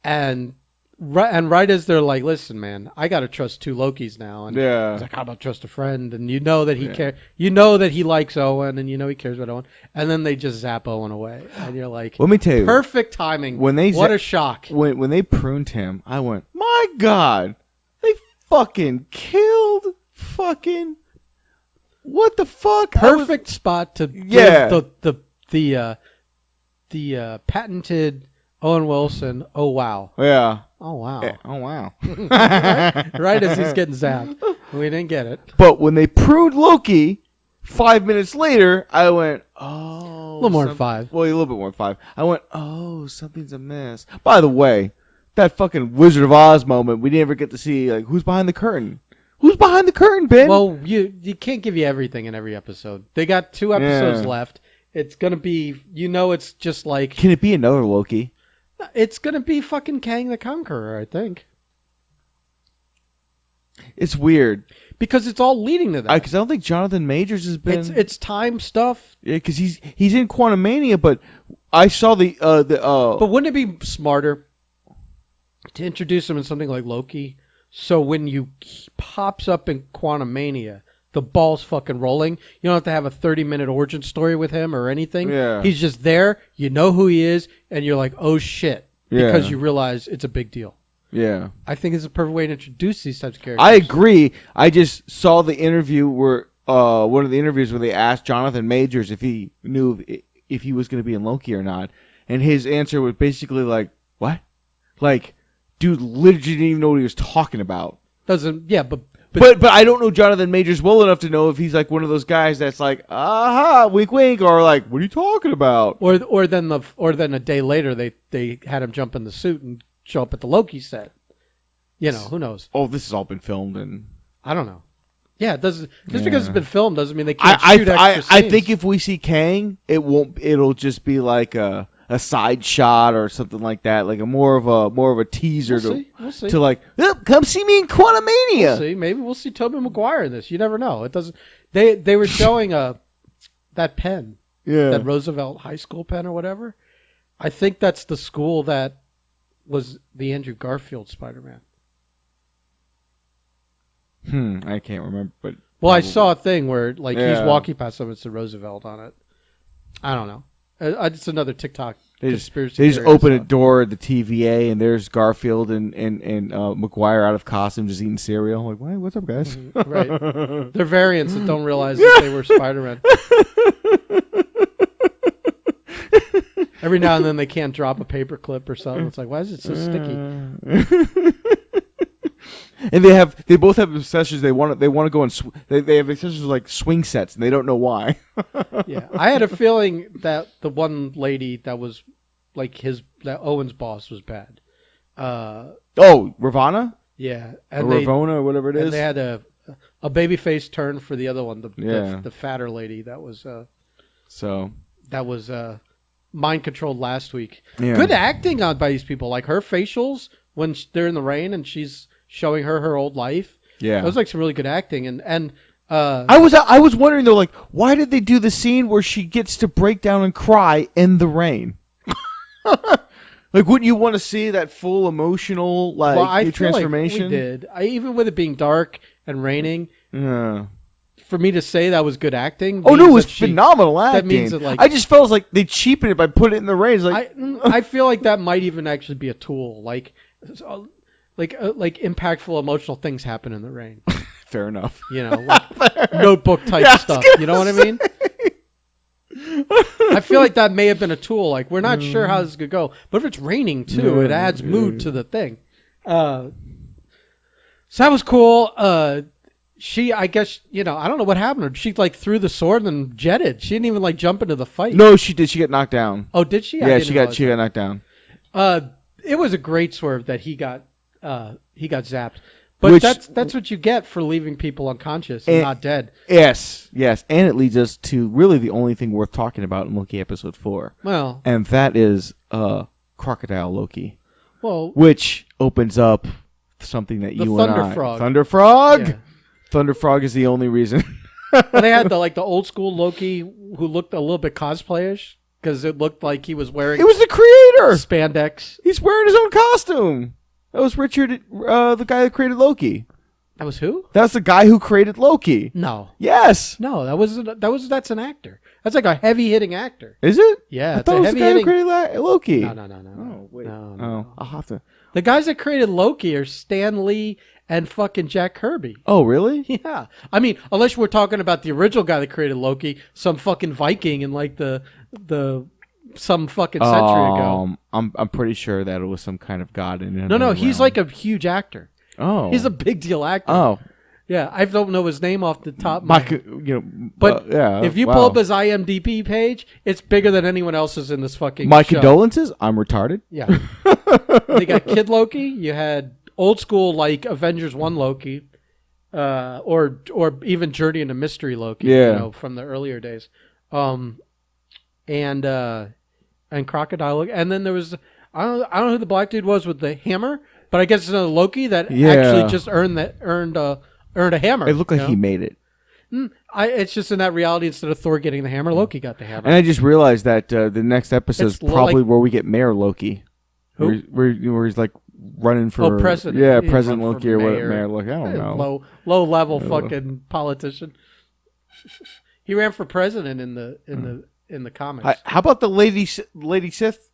and right as they're like, listen, man, I gotta trust two Lokis now, and he's like, how about trust a friend? And that he cares, that he likes Owen, and he cares about Owen, and then they just zap Owen away, and you're like, let me tell you, perfect timing. What a shock! When they pruned him, I went, my God, they fucking killed fucking. What the fuck? Perfect spot to give the patented Owen Wilson. Oh wow! Yeah. Oh wow! Yeah. Oh wow! right as he's getting zapped, we didn't get it. But when they pruned Loki, 5 minutes later, I went, oh. A little more than 5. Well, a little bit more than 5. I went, oh, something's amiss. By the way, that fucking Wizard of Oz moment, we never get to see, like, who's behind the curtain. Who's behind the curtain, Ben? Well, you can't give you everything in every episode. They got 2 episodes left. It's going to be, it's just like... Can it be another Loki? It's going to be fucking Kang the Conqueror, I think. It's weird. Because it's all leading to that. Because I don't think Jonathan Majors has been... It's time stuff. Yeah, because he's in Quantumania, but I saw the... But wouldn't it be smarter to introduce him in something like Loki? So when he pops up in Quantumania, the ball's fucking rolling. You don't have to have a 30-minute origin story with him or anything. Yeah. He's just there. You know who he is, and you're like, oh shit, because you realize it's a big deal. Yeah. I think it's a perfect way to introduce these types of characters. I agree. I just saw the interview where one of the interviews where they asked Jonathan Majors if he knew if he was going to be in Loki or not, and his answer was basically like, "What?" Like, dude, literally didn't even know what he was talking about. But I don't know Jonathan Majors well enough to know if he's like one of those guys that's like, aha, wink, wink, or like, what are you talking about? Or then a day later they had him jump in the suit and show up at the Loki set. Who knows? Oh, this has all been filmed, and I don't know. Yeah, it doesn't just because it's been filmed doesn't mean they can't shoot extra scenes. I think if we see Kang, it'll just be like a side shot or something like that, like more of a teaser we'll see. to like, oh, come see me in Quantumania. We'll see. Maybe we'll see Tobey Maguire in this. You never know. It doesn't. They were showing that pen, that Roosevelt High School pen or whatever. I think that's the school that was the Andrew Garfield Spider-Man. I can't remember, but I saw a thing where he's walking past something, it's a Roosevelt on it. I don't know. It's another TikTok conspiracy. They just open a door at the TVA and there's Garfield and Maguire out of costume just eating cereal. Like, what's up, guys? Right. They're variants that don't realize that they were Spider-Man. Every now and then they can't drop a paper clip or something. It's like, why is it so sticky? And they both have obsessions. They want to go and they have obsessions with like swing sets, and they don't know why. Yeah, I had a feeling that the one lady that was like that Owen's boss was bad. Ravonna? Yeah, or Ravonna or whatever it is. And they had a babyface turn for the other one, the fatter lady that was mind controlled last week. Yeah. Good acting by these people, like her facials when they're in the rain and she's showing her old life. Yeah, that was like some really good acting. And I was wondering though, like, why did they do the scene where she gets to break down and cry in the rain? Like, wouldn't you want to see that full emotional transformation? Like we did. Even with it being dark and raining. Yeah. For me to say that was good acting. Oh no, it was phenomenal acting. That means that I just felt like they cheapened it by putting it in the rain. It's like I feel like that might even actually be a tool. Like impactful emotional things happen in the rain. Fair enough. Like notebook type stuff. You know what I mean? I feel like that may have been a tool. Like, we're not sure how this could go, but if it's raining too, it adds mood to the thing. So that was cool. I guess, I don't know what happened to her. She threw the sword and then jetted. She didn't even jump into the fight. No, she did. She got knocked down. Oh, did she? Yeah, she got knocked down. It was a great swerve that he got zapped. But that's what you get for leaving people unconscious and not dead. Yes. And it leads us to really the only thing worth talking about in Loki episode 4. Well. And that is Crocodile Loki. Well. Which opens up something that you and I... Thunderfrog. Thunderfrog? Yeah. Thunderfrog is the only reason. Well, they had the old school Loki who looked a little bit cosplayish because it looked like he was wearing... It was the creator! Spandex. He's wearing his own costume. That was Richard, the guy that created Loki. That was who? That's the guy who created Loki. No. Yes. No, that's an actor. That's like a heavy hitting actor. Is it? Yeah, I thought it was the guy who created Loki. No. Oh, wait. No. I'll have to. The guys that created Loki are Stan Lee and fucking Jack Kirby. Oh, really? Yeah. I mean, unless we're talking about the original guy that created Loki, some fucking Viking in some fucking century ago. I'm pretty sure that it was some kind of god in it. No, he's like a huge actor. Oh. He's a big deal actor. Oh. Yeah, I don't know his name off the top. But if you pull up his IMDb page, it's bigger than anyone else's in this fucking my show. condolences. I'm retarded. Yeah. They got Kid Loki. You had old school like Avengers 1 Loki, or even Journey into Mystery Loki. Yeah. From the earlier days, and Crocodile Loki. And then there was I don't know who the black dude was with the hammer, but I guess it's another Loki that actually just earned a hammer. It looked like he made it. It's just in that reality, instead of Thor getting the hammer, Loki got the hammer. And I just realized that the next episode is probably where we get Mayor Loki. Who? Where he's like running for president. Yeah, He'd President run Loki for or what? mayor. Mayor Loki. I don't know. Low level fucking politician. He ran for president in the comics. How about the Lady Sith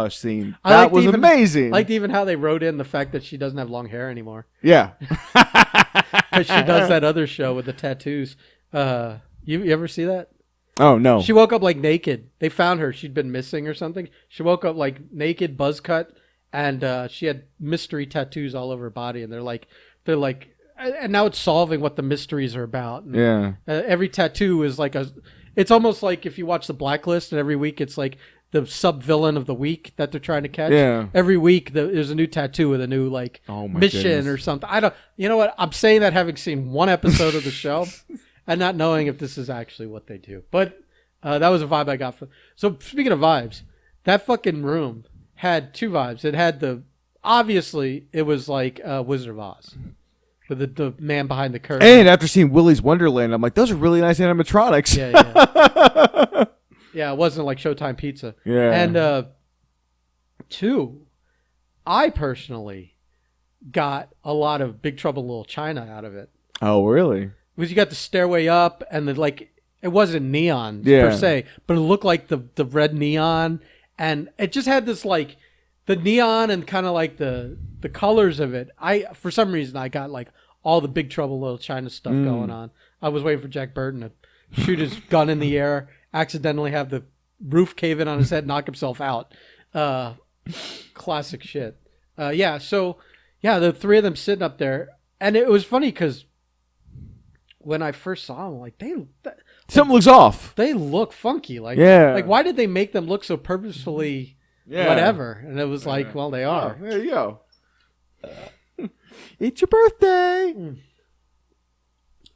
scene? I That was amazing. I liked even how they wrote in the fact that she doesn't have long hair anymore. Yeah. Because she does that other show with the tattoos. You ever see that? Oh, no. She woke up like naked. They found her. She'd been missing or something. She woke up like naked, buzz cut, and she had mystery tattoos all over her body. And they're like, and now it's solving what the mysteries are about. And, Yeah. Every tattoo is like it's almost like if you watch The Blacklist and every week it's like the sub-villain of the week that they're trying to catch. Yeah. Every week there's a new tattoo with a new mission goodness. or something. You know what? I'm saying that having seen one episode of the show and not knowing if this is actually what they do. But that was a vibe I got from. So speaking of vibes, that fucking room had two vibes. It had obviously it was like Wizard of Oz. With the man behind the curtain. And after seeing Willy's Wonderland, I'm like, those are really nice animatronics. Yeah. Yeah, it wasn't like Showtime Pizza. Yeah. And two, I personally got a lot of Big Trouble in Little China out of it. Oh, really? Because you got the stairway up and it wasn't neon per se, but it looked like the red neon. And it just had this like the neon and kind of like the colors of it. For some reason, I got like all the Big Trouble in Little China stuff going on. I was waiting for Jack Burton to shoot his gun in the air, accidentally have the roof cave in on his head, knock himself out. Classic shit. So the three of them sitting up there. And it was funny because when I first saw them, like, something looks off. They look funky. Like, why did they make them look so purposefully whatever? And it was like, well, they are. Oh, there you go. It's your birthday.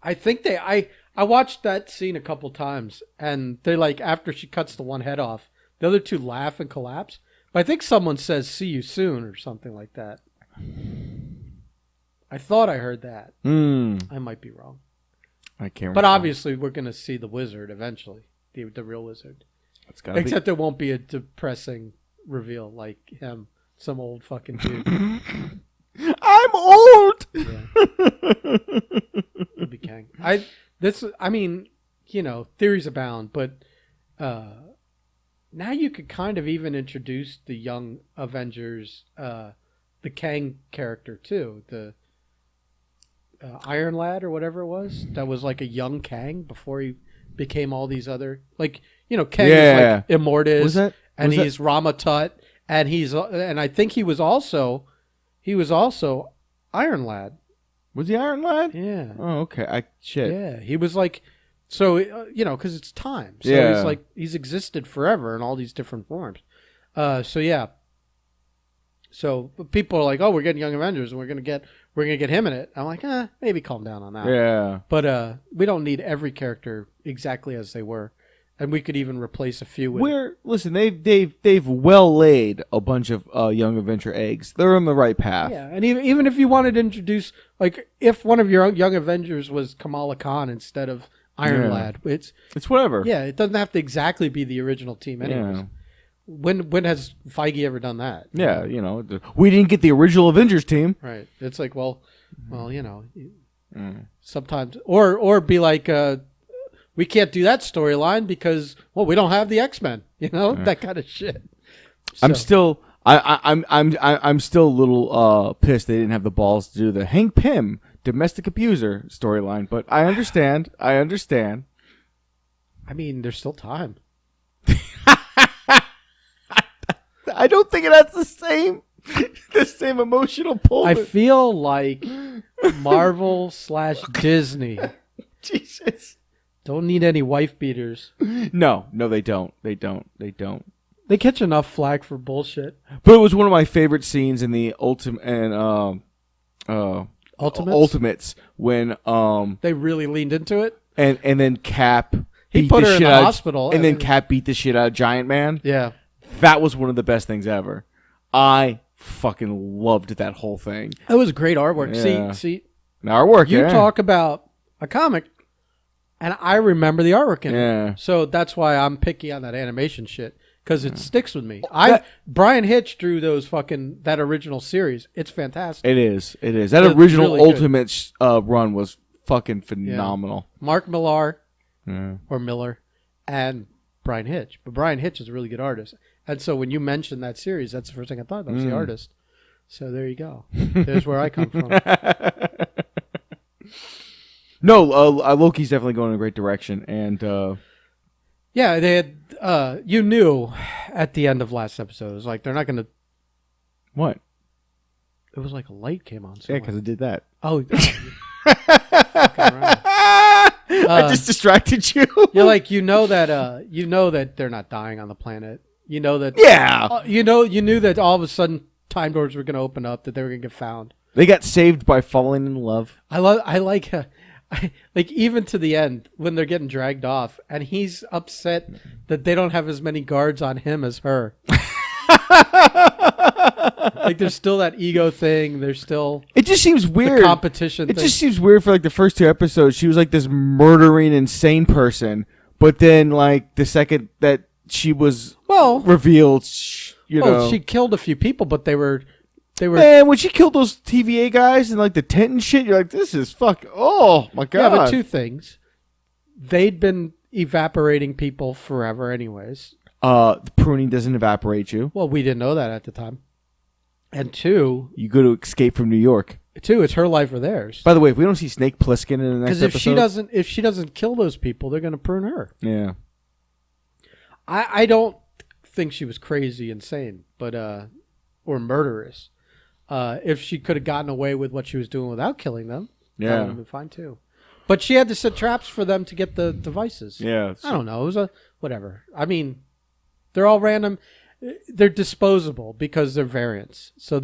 I think I watched that scene a couple times, and they like after she cuts the one head off, the other two laugh and collapse. But I think someone says "see you soon" or something like that. I thought I heard that. I might be wrong. I can't. But obviously, we're gonna see the wizard eventually, the real wizard. Except it won't be a depressing reveal like him, some old fucking dude. I'm old. Yeah. It'll be Kang. Theories abound, but now you could kind of even introduce the young Avengers, the Kang character too, the Iron Lad or whatever it was. That was like a young Kang before he became all these other Kang is like Immortus, he's Rama Tut, and I think he was also Iron Lad. Was he Iron Lad? Yeah. Oh, okay. Yeah, he was like, because it's time. So he's like, he's existed forever in all these different forms. So people are like, oh, we're getting Young Avengers, and we're gonna get him in it. I'm like, maybe calm down on that. Yeah. But we don't need every character exactly as they were. And we could even replace a few with. Listen, they've well laid a bunch of Young Avenger eggs. They're on the right path. Yeah, and even if you wanted to introduce, like, if one of your Young Avengers was Kamala Khan instead of Iron Lad, it's whatever. Yeah, it doesn't have to exactly be the original team, anyways. Yeah. When has Feige ever done that? Yeah, we didn't get the original Avengers team. Right. It's like, sometimes, or be like. We can't do that storyline because we don't have the X-Men, that kind of shit. So. I'm still a little pissed they didn't have the balls to do the Hank Pym domestic abuser storyline, but I understand. I mean, there's still time. I don't think it has the same emotional pull. I feel like Marvel / Disney. Jesus. Don't need any wife beaters. No, they don't. They don't. They catch enough flack for bullshit. But it was one of my favorite scenes in the Ultimates when they really leaned into it. And then Cap he put her in the hospital. And then Cap beat the shit out of Giant Man. Yeah. That was one of the best things ever. I fucking loved that whole thing. It was great artwork. Yeah. See, artwork. You talk about a comic, and I remember the artwork in it. So that's why I'm picky on that animation shit, because it sticks with me. Brian Hitch drew that original series. It's fantastic. It is. That original really Ultimates run was fucking phenomenal. Yeah. Mark Millar or Miller and Brian Hitch. But Brian Hitch is a really good artist. And so when you mentioned that series, that's the first thing I thought. That was the artist. So there you go. There's where I come from. No, Loki's definitely going in a great direction. And yeah, they had. You knew at the end of last episode, it was like they're not going to. What? It was like a light came on. Somewhere. Yeah, because it did that. Oh. I just distracted you. You're like you know that they're not dying on the planet. You know that. Yeah. You knew that all of a sudden time doors were going to open up, that they were going to get found. They got saved by falling in love. I like even to the end when they're getting dragged off, and he's upset that they don't have as many guards on him as her. Like there's still that ego thing. There's still. It just seems weird. The competition. It just seems weird for like the first 2 episodes. She was like this murdering, insane person, but then like the second that she was revealed, she killed a few people, but they were. Man, when she killed those TVA guys in like the tent and shit, you're like, this is oh my god. Yeah, but 2 things. They'd been evaporating people forever anyways. The pruning doesn't evaporate you. Well, we didn't know that at the time. And 2, you go to Escape from New York. 2, it's her life or theirs. By the way, if we don't see Snake Plissken in the next episode, if she doesn't kill those people, they're going to prune her. Yeah. I don't think she was crazy, insane, but or murderous. If she could have gotten away with what she was doing without killing them, that would have been fine too. But she had to set traps for them to get the devices. Yeah. I don't know. It was whatever. I mean, they're all random. They're disposable because they're variants. So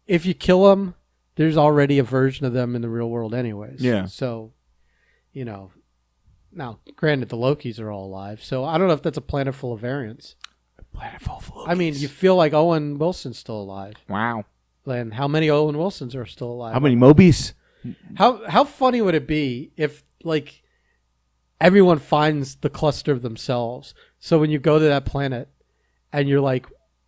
if you kill them, there's already a version of them in the real world anyways. Yeah. So, now, granted, the Lokis are all alive. So I don't know if that's a planet full of variants. Planet full of Lokis. I mean, you feel like Owen Wilson's still alive. Wow. And how many Owen Wilsons are still alive? How many Mobies? How funny would it be if, like, everyone finds the cluster of themselves? So when you go to that planet and you're, like,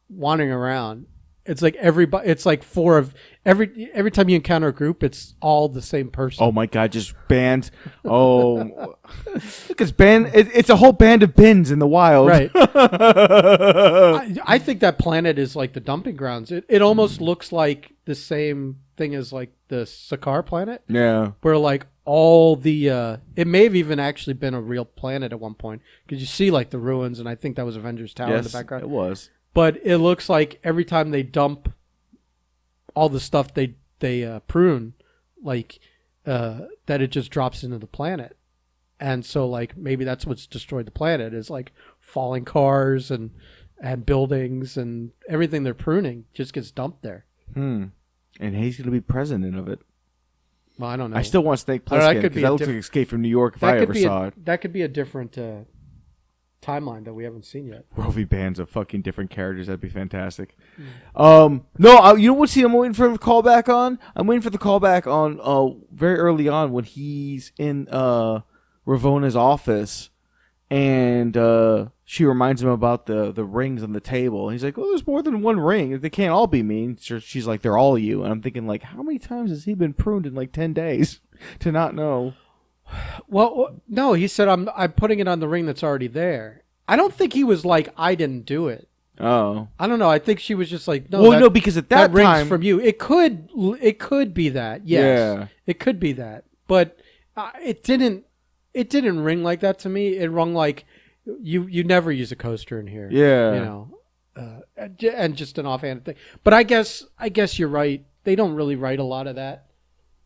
wandering around, it's like it's like 4 of every time you encounter a group, it's all the same person. Oh my god, just bands. Oh, look, it's a whole band of bins in the wild. Right. I think that planet is like the dumping grounds. It almost looks like the same thing as like the Sakaar planet. Yeah. Where like all the it may have even actually been a real planet at one point, because you see like the ruins, and I think that was Avengers Tower in the background. It was. But it looks like every time they dump all the stuff they prune, like that it just drops into the planet. And so like maybe that's what's destroyed the planet, is like falling cars and buildings, and everything they're pruning just gets dumped there. And he's going to be president of it. Well, I don't know. I still want Snake Plissken, because that looks like Escape from New York if I ever saw it. That could be a different timeline that we haven't seen yet. Rovie bands of fucking different characters. That'd be fantastic. No, you know what scene I'm waiting for the callback on? I'm waiting for the callback on very early on when he's in Ravona's office, and she reminds him about the rings on the table. And he's like, "Oh, there's more than one ring. They can't all be me." She's like, "They're all you." And I'm thinking, like, how many times has he been pruned in like 10 days to not know? Well, no, he said, I'm putting it on the ring that's already there. I don't think he was like, I didn't do it. Oh. I don't know. I think she was just like, no. Well, no, because at that ring's time, from you. It could be that. Yes. Yeah. It could be that. But it didn't ring like that to me. It rung like you never use a coaster in here. Yeah. And just an offhand thing. But I guess you're right. They don't really write a lot of that.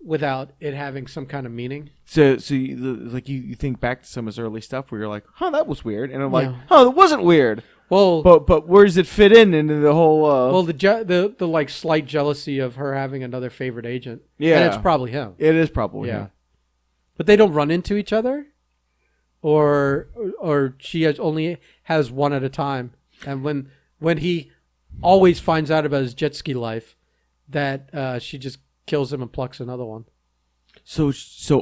without it having some kind of meaning. So you think back to some of his early stuff where you're like, huh, that was weird, and I'm like, Yeah. huh, that wasn't weird. Well, but where does it fit into the whole? the like slight jealousy of her having another favorite agent. Yeah, and it's probably him. It is probably Yeah, him. but they don't run into each other, or she only has one at a time. And when he always finds out about his jet ski life, that she just kills him and plucks another one. So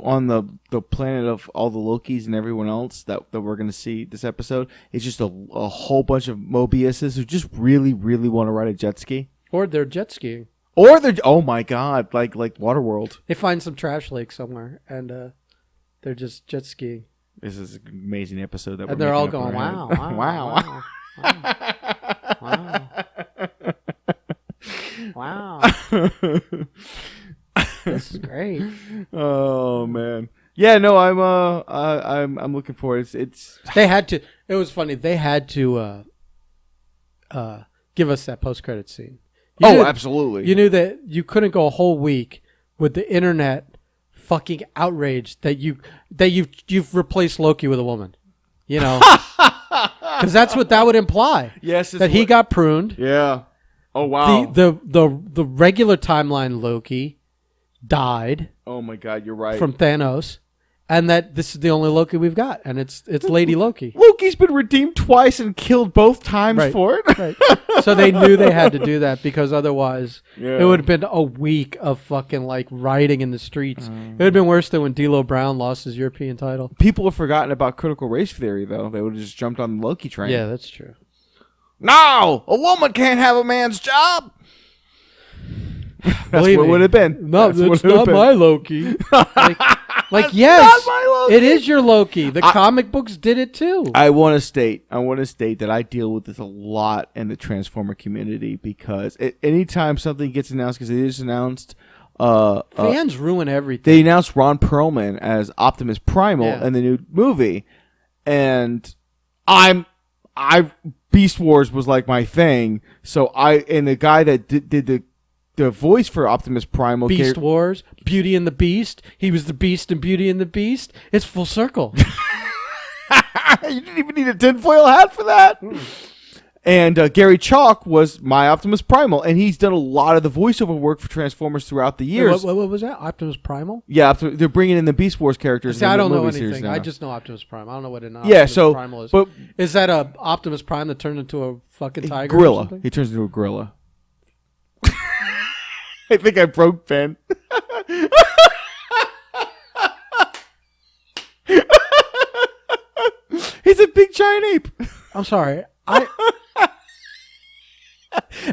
on the planet of all the Lokis and everyone else that we're going to see this episode, it's just a whole bunch of Mobiuses who just really, really want to ride a jet ski. Or they're jet skiing. Or they're, oh my God, like Waterworld. They find some trash lake somewhere, and they're just jet skiing. This is an amazing episode that and we're they're all making up going, in our wow, head. wow, wow. This is great. Oh man, yeah. No, I'm looking for it. It's They had to. It was funny. They had to give us that post-credit scene. Absolutely. You knew that you couldn't go a whole week with the internet fucking outraged that you've replaced Loki with a woman. You know, because that's what that would imply. Yes, that he got pruned. Yeah. Oh wow. The regular timeline Loki died. Oh my God, you're right. From Thanos, and that this is the only Loki we've got, and it's Lady Loki. Loki's been redeemed twice and killed both times for it. Right. So they knew they had to do that because otherwise Yeah. it would have been a week of fucking like rioting in the streets. It would have been worse than when D'Lo Brown lost his European title. People have forgotten about critical race theory, though. They would have just jumped on the Loki train. Yeah, that's true. No, a woman can't have a man's job. That's Believe what it me. would have been. No, that's not my Loki. Like yes, not my Loki. it is your Loki. The comic books did it too. I want to state that I deal with this a lot in the Transformer community because anytime something gets announced, because it is announced, Fans ruin everything. they announced Ron Perlman as Optimus Primal in the new movie, and Beast Wars was like my thing. So the guy that did the voice for Optimus Primal, Beast Wars, Beauty and the Beast. He was the Beast in Beauty and the Beast. It's full circle. You didn't even need a tinfoil hat for that. And Gary Chalk was my Optimus Primal, and he's done a lot of the voiceover work for Transformers throughout the years. What was that? Optimus Primal? Yeah, they're bringing in the Beast Wars characters. See, I don't know series anything. now. I just know Optimus Prime. I don't know what an Yeah, Optimus so Primal is. but Is that a Optimus Prime that turned into a fucking tiger? Or gorilla. something? He turns into a gorilla. I think I broke Ben. He's a big giant ape. I'm sorry.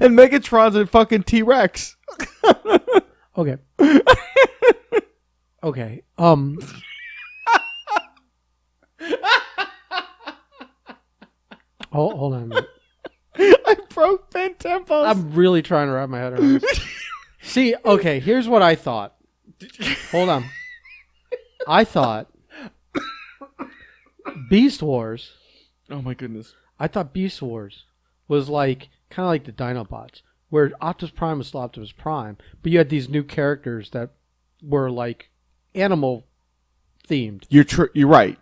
And Megatron's a fucking T-Rex. Okay. Okay. Hold on a minute. I broke Ben Tempos. I'm really trying to wrap my head around this. See, okay, here's what I thought. Hold on. I thought Beast Wars. Oh my goodness. I thought Beast Wars was like kind of like the Dinobots, where Optimus Prime was still Optimus Prime, but you had these new characters that were like animal themed. You're right.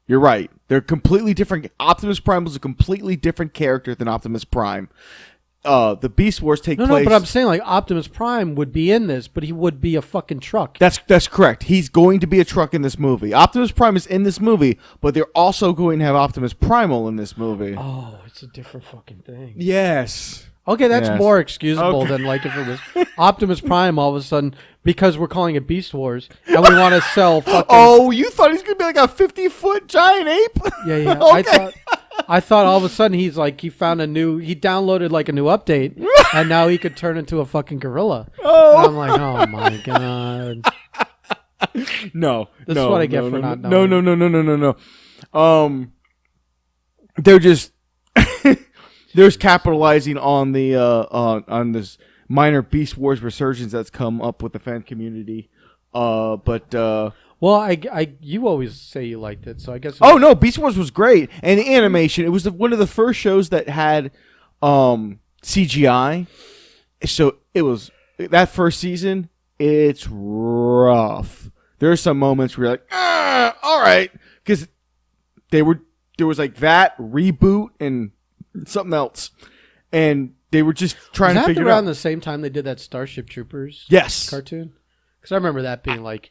You're right. They're completely different. Optimus Prime was a completely different character than Optimus Prime. The Beast Wars take place. No, but I'm saying like Optimus Prime would be in this, but he would be a fucking truck. That's correct. He's going to be a truck in this movie. Optimus Prime is in this movie, but they're also going to have Optimus Primal in this movie. Oh, it's a different fucking thing. Yes. Okay, that's Yes. more excusable Okay. than like if it was Optimus Prime all of a sudden, because we're calling it Beast Wars and we want to sell fucking... Oh, you thought he's going to be like a 50-foot giant ape? Yeah. Okay. I thought all of a sudden he downloaded like a new update and now he could turn into a fucking gorilla. Oh. And I'm like, oh my God. No. This is what I get for not knowing. No. They're just they're just capitalizing on the on this minor Beast Wars resurgence that's come up with the fan community. Well, you always say you liked it, so I guess. Oh no, Beast Wars was great, and the animation. It was one of the first shows that had CGI. So it was that first season. It's rough. there are some moments where you're like, all right, because there was like that reboot and something else, and they were just trying to figure it out. around the same time they did that Starship Troopers cartoon? Because I remember that being like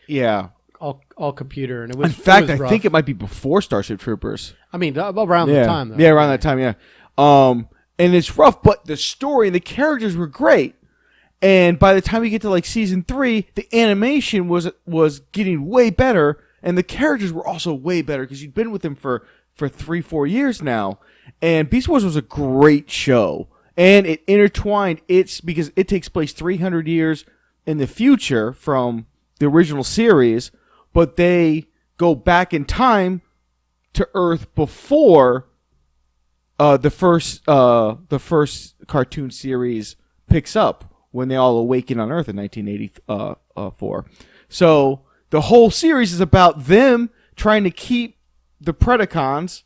all computer, and it was. In fact, I think it might be before Starship Troopers. I mean, around the time though. Yeah, around that time. Yeah, and it's rough, but the story and the characters were great. And by the time you get to like season 3, the animation was getting way better, and the characters were also way better because you'd been with them for 3-4 years now. And Beast Wars was a great show, and it intertwined. Because it takes place 300 years in the future from the original series, but they go back in time to Earth before the first cartoon series picks up, when they all awaken on Earth in 1984. So the whole series is about them trying to keep the Predacons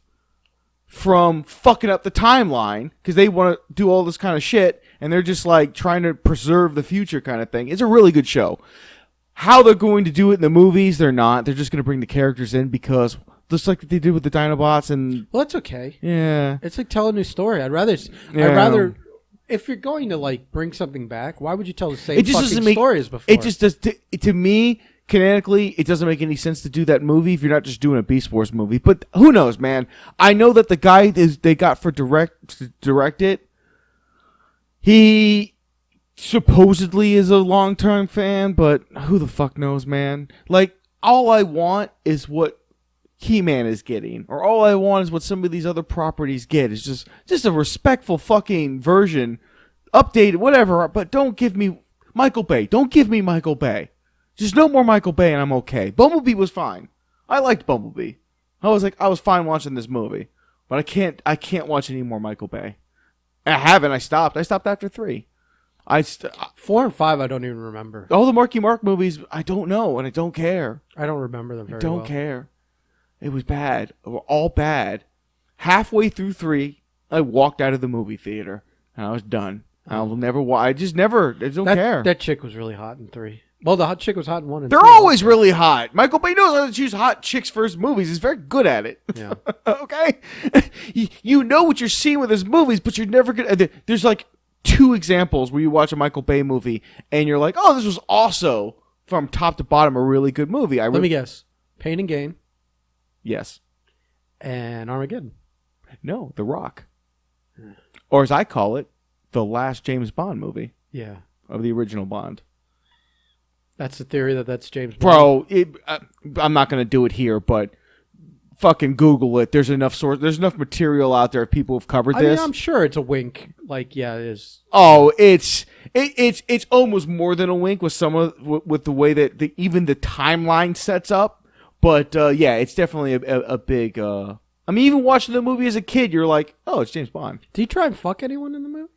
from fucking up the timeline, because they want to do all this kind of shit, and they're just like trying to preserve the future kind of thing. It's a really good show. How they're going to do it in the movies, they're not. They're just going to bring the characters in, because just like they did with the Dinobots. And well, that's okay. Yeah. It's like tell a new story. I'd rather if you're going to like bring something back, why would you tell the same fucking story as before? It just does. To me, canonically, it doesn't make any sense to do that movie if you're not just doing a Beast Wars movie. But who knows, man? I know that the guy they got to direct it, he supposedly is a long-term fan, but who the fuck knows, man? Like, all I want is what He-Man is getting, or all I want is what some of these other properties get. It's just a respectful fucking version, updated, whatever. But don't give me Michael Bay. Don't give me Michael Bay. Just no more Michael Bay, and I'm okay. Bumblebee was fine. I liked Bumblebee. I was fine watching this movie, but I can't watch any more Michael Bay. I haven't. I stopped after 3. 4 and 5, I don't even remember. All the Marky Mark movies, I don't know, and I don't care. I don't remember them very well. I don't care. It was bad. They were all bad. Halfway through 3, I walked out of the movie theater, and I was done. I'll never watch. I don't care. That chick was really hot in 3. Well, the hot chick was hot in 1 and 2. They're always really hot. Michael Bay knows how to choose hot chicks for his movies. He's very good at it. Yeah. Okay? You know what you're seeing with his movies, but you're never going to... There's like 2 examples where you watch a Michael Bay movie, and you're like, oh, this was also, from top to bottom, a really good movie. Let me guess. Pain and Gain. Yes. And Armageddon. No, The Rock. Or as I call it, the last James Bond movie. Yeah. Of the original Bond. That's the theory that's James Bro, Bond. I'm not going to do it here, but fucking Google it. There's enough material out there. People have covered this. I mean, I'm sure it's a wink. Like, yeah, it is. Oh, it's almost more than a wink with with the way that even the timeline sets up. But yeah, it's definitely a big. I mean, even watching the movie as a kid, you're like, oh, it's James Bond. Did he try and fuck anyone in the movie?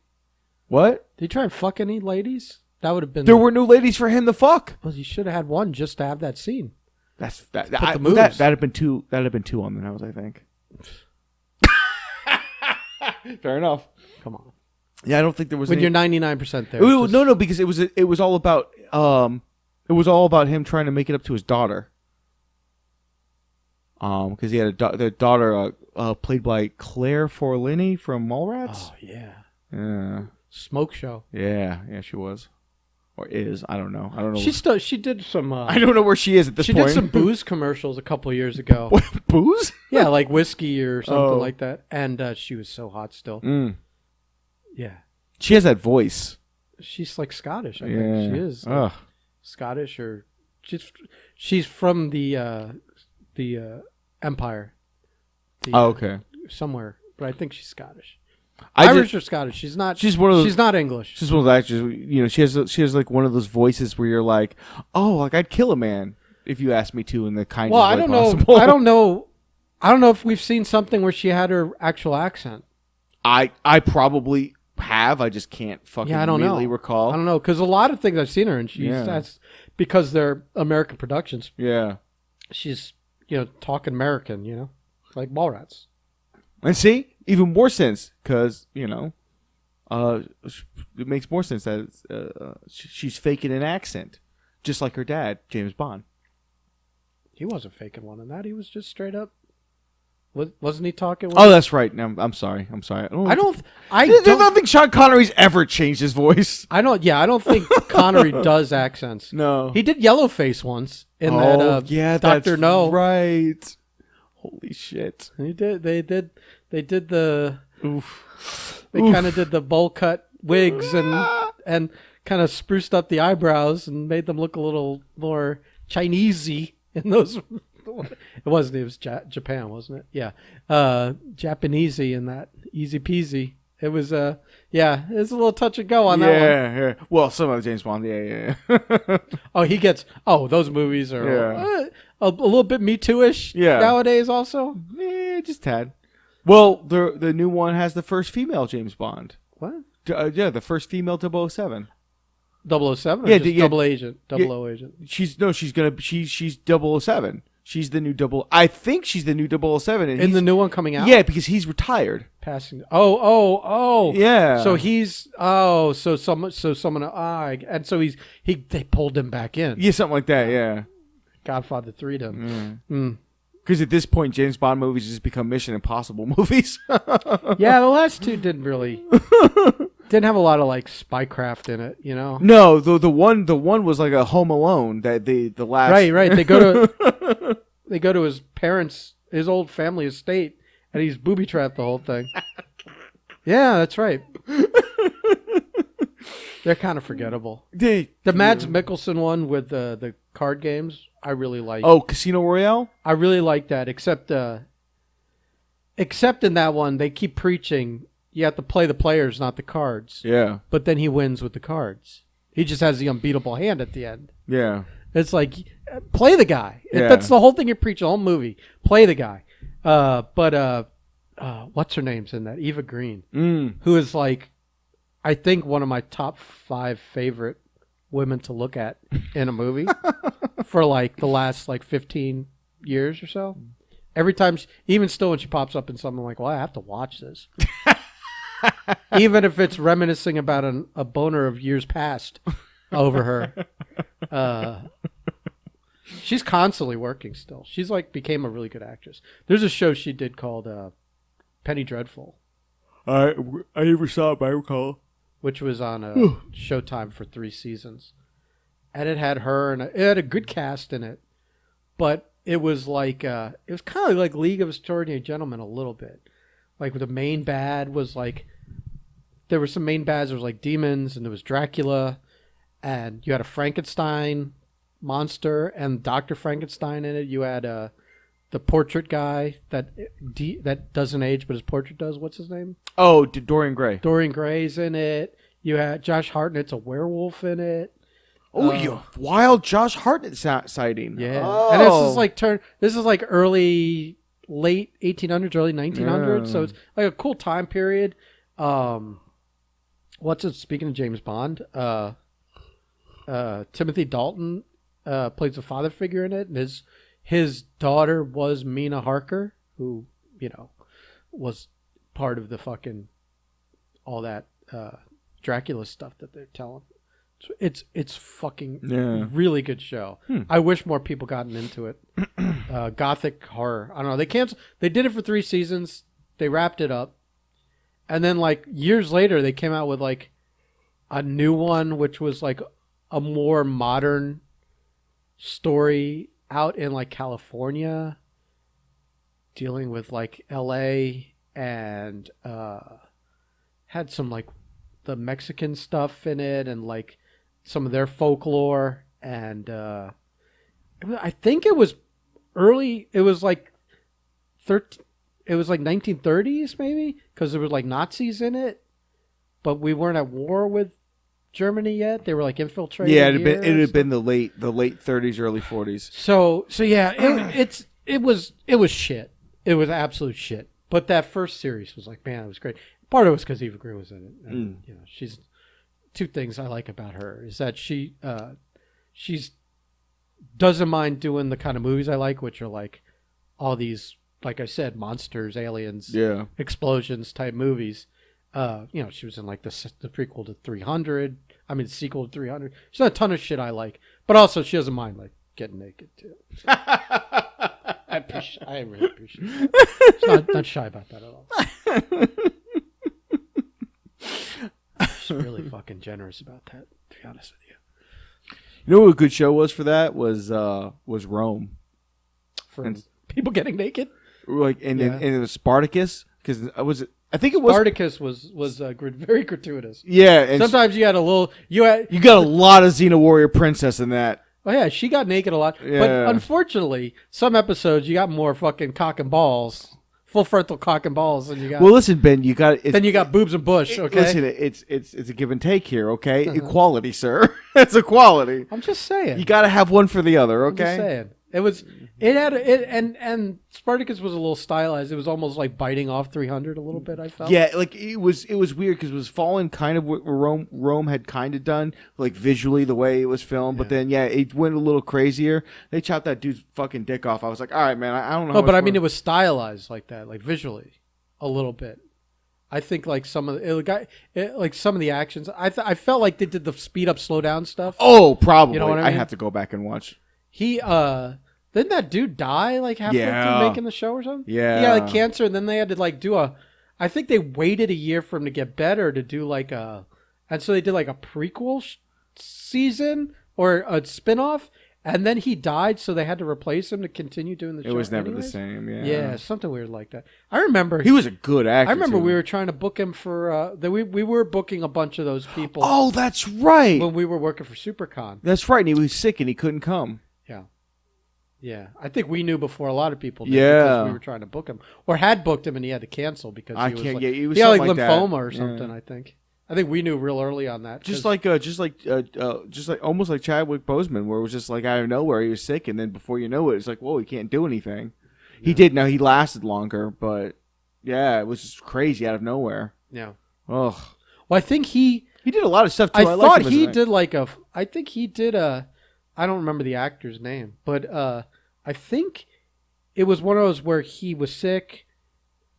What? Did he try and fuck any ladies? That would have been. There were no ladies for him to fuck. Well, you should have had one just to have that scene. That'd have been two. That'd have been 2 on the nose, I think. Fair enough. Come on. Yeah, I don't think there was. When you're 99% there. No, because it was all about him trying to make it up to his daughter. Because he had the daughter played by Claire Forlini from Mallrats. Oh yeah. Yeah. Smoke show. Yeah, she was. Or is. I don't know. She did some... I don't know where she is at this point. She did some booze commercials a couple of years ago. What, booze? Yeah, like whiskey or something like that. And she was so hot still. Mm. Yeah. She has that voice. She's like Scottish, I think. She is. Ugh. Scottish or... She's from the Empire. Okay. Somewhere. But I think she's Scottish. Irish or Scottish. She's not. She's one of those. She's not English. She's one of those actors. You know, she has like one of those voices where you're like, oh, like I'd kill a man if you asked me to in the kindest way possible. I don't know if we've seen something where she had her actual accent. I probably have. I just can't fucking immediately recall. I don't know, because a lot of things I've seen her in, that's because they're American productions. Yeah. She's talking American, like Mallrats. And see, even more sense, because, it makes more sense that she's faking an accent, just like her dad, James Bond. He wasn't faking one in that. He was just straight up. Wasn't he talking? Oh, that's right. No, I'm sorry. I don't think Sean Connery's ever changed his voice. I don't think Connery does accents. No. He did Yellowface once in that Dr. No. Right. Holy shit. He did. They did the. Oof. They kind of did the bowl cut wigs and kind of spruced up the eyebrows and made them look a little more Chinesey in those. It wasn't. It was Japan, wasn't it? Yeah, Japanesey in that. Easy peasy. It was. It was a little touch and go on that one. Yeah. Well, some of the James Bond. Yeah. Those movies are a little bit Me Too-ish nowadays. Also, just tad. Well, the new one has the first female James Bond. What? The first female 007. 007? Yeah, double agent. Double agent. She's 007. She's the new I think she's the new 007. In the new one coming out? Yeah, because he's retired. Passing. Oh. Yeah. So he's and so they pulled him back in. Yeah, something like that. Yeah. Godfather 3'd him. Because at this point, James Bond movies just become Mission Impossible movies. Yeah, the last two didn't have a lot of like spycraft in it, you know. No, the one was like a Home Alone. That the last right. They go to his parents, his old family estate, and he's booby trapped the whole thing. Yeah, that's right. They're kind of forgettable. The Mads Mikkelsen one with the card games, I really like. Oh, Casino Royale? I really like that, except in that one, they keep preaching you have to play the players, not the cards. Yeah. But then he wins with the cards. He just has the unbeatable hand at the end. Yeah. It's like, play the guy. Yeah. That's the whole thing you preach, the whole movie. Play the guy. But what's her name's in that? Eva Green. Who is like, I think one of my top 5 favorite women to look at in a movie for like the last like 15 years or so. Every time, even still when she pops up in something, I'm like, well, I have to watch this. Even if it's reminiscing about a boner of years past over her. She's constantly working still. She's like became a really good actress. There's a show she did called Penny Dreadful. I never saw it, but I recall. Which was on Showtime for 3 seasons. And it had her, and it had a good cast in it. But it was like, it was kind of like League of Extraordinary Gentlemen a little bit. Like the main bad was like, there were some main bads, there was like demons, and there was Dracula, and you had a Frankenstein monster, and Dr. Frankenstein in it. You had the portrait guy that doesn't age, but his portrait does. What's his name? Oh, Dorian Gray. Dorian Gray's in it. You had Josh Hartnett's a werewolf in it. Oh, you wild Josh Hartnett sighting. Yeah. Oh. And this is like late 1800s, early 1900s. So it's like a cool time period. Speaking of James Bond, Timothy Dalton plays a father figure in it, and his daughter was Mina Harker, who, was part of the fucking all that Dracula stuff that they're telling. It's fucking really good show. I wish more people gotten into it. Gothic horror. I don't know. They did it for 3 seasons. They wrapped it up. And then like years later, they came out with like a new one, which was like a more modern story out in like California, dealing with like LA, and had some like the Mexican stuff in it, and like some of their folklore. And I think it was early. It was like 1930s maybe, because there was like Nazis in it, but we weren't at war with Germany yet. They were like infiltrating. Yeah, it had been the late 30s, early 40s. So yeah, it was shit. It was absolute shit. But that first series was like, man, it was great. Part of it was because Eva Green was in it. And, she's 2 things I like about her is that she's doesn't mind doing the kind of movies I like, which are like all these, like I said, monsters, aliens, explosions type movies. She was in like the prequel to 300. I mean, sequel to 300. She's done a ton of shit I like, but also she doesn't mind like getting naked too. So I really appreciate it. It's not shy about that at all. Just really fucking generous about that, to be honest with you. You know what a good show was for that was Rome. For people getting naked, and it was Spartacus because I think it was Spartacus was very gratuitous. Yeah, and sometimes you had a little you got a lot of Xena Warrior Princess in that. Oh yeah, she got naked a lot, Yeah. but unfortunately, some episodes you got more fucking cock and balls, full frontal cock and balls than you got. Well, listen, Ben, then you got boobs and bush. Okay, listen, it's a give and take here. Okay, equality, sir. It's equality. I'm just saying. You got to have one for the other. I'm Okay. just saying. And Spartacus was a little stylized. It was almost like biting off 300 a little bit. I felt. Yeah, like it was weird because it was following kind of what Rome had kind of done, like visually the way it was filmed. But then it went a little crazier. They chopped that dude's fucking dick off. I was like, all right, man, I don't know. No, but I mean, it was stylized like that, like visually, a little bit. I think like some of the actions. I felt like they did the speed up, slow down stuff. Oh, probably. You know what I mean? I have to go back and watch. Didn't that dude die like halfway through making the show or something? Yeah. He had like cancer, and then they had to like do I think they waited a year for him to get better to do and so they did like a prequel season or a spinoff, and then he died, so they had to replace him to continue doing the show. It was never anyways. the same. Yeah. Yeah, something weird like that. I remember he was a good actor. I remember too. we were trying to book him for we were booking a bunch of those people. Oh, that's right. When we were working for SuperCon. That's right. And he was sick and he couldn't come. Yeah. Yeah. I think we knew before a lot of people did Yeah. because we were trying to book him. Or had booked him and he had to cancel because he was he had like something lymphoma that. or something, I think. I think we knew real early on that. Just like almost like Chadwick Boseman, where it was just like out of nowhere he was sick, and then before you know it, it's like, whoa, he can't do anything. Yeah. He did. Now he lasted longer, but yeah, it was just crazy out of nowhere. Yeah. Ugh. Well, I think he did a lot of stuff too. I thought he did I think he did I don't remember the actor's name, but I think it was one of those where he was sick.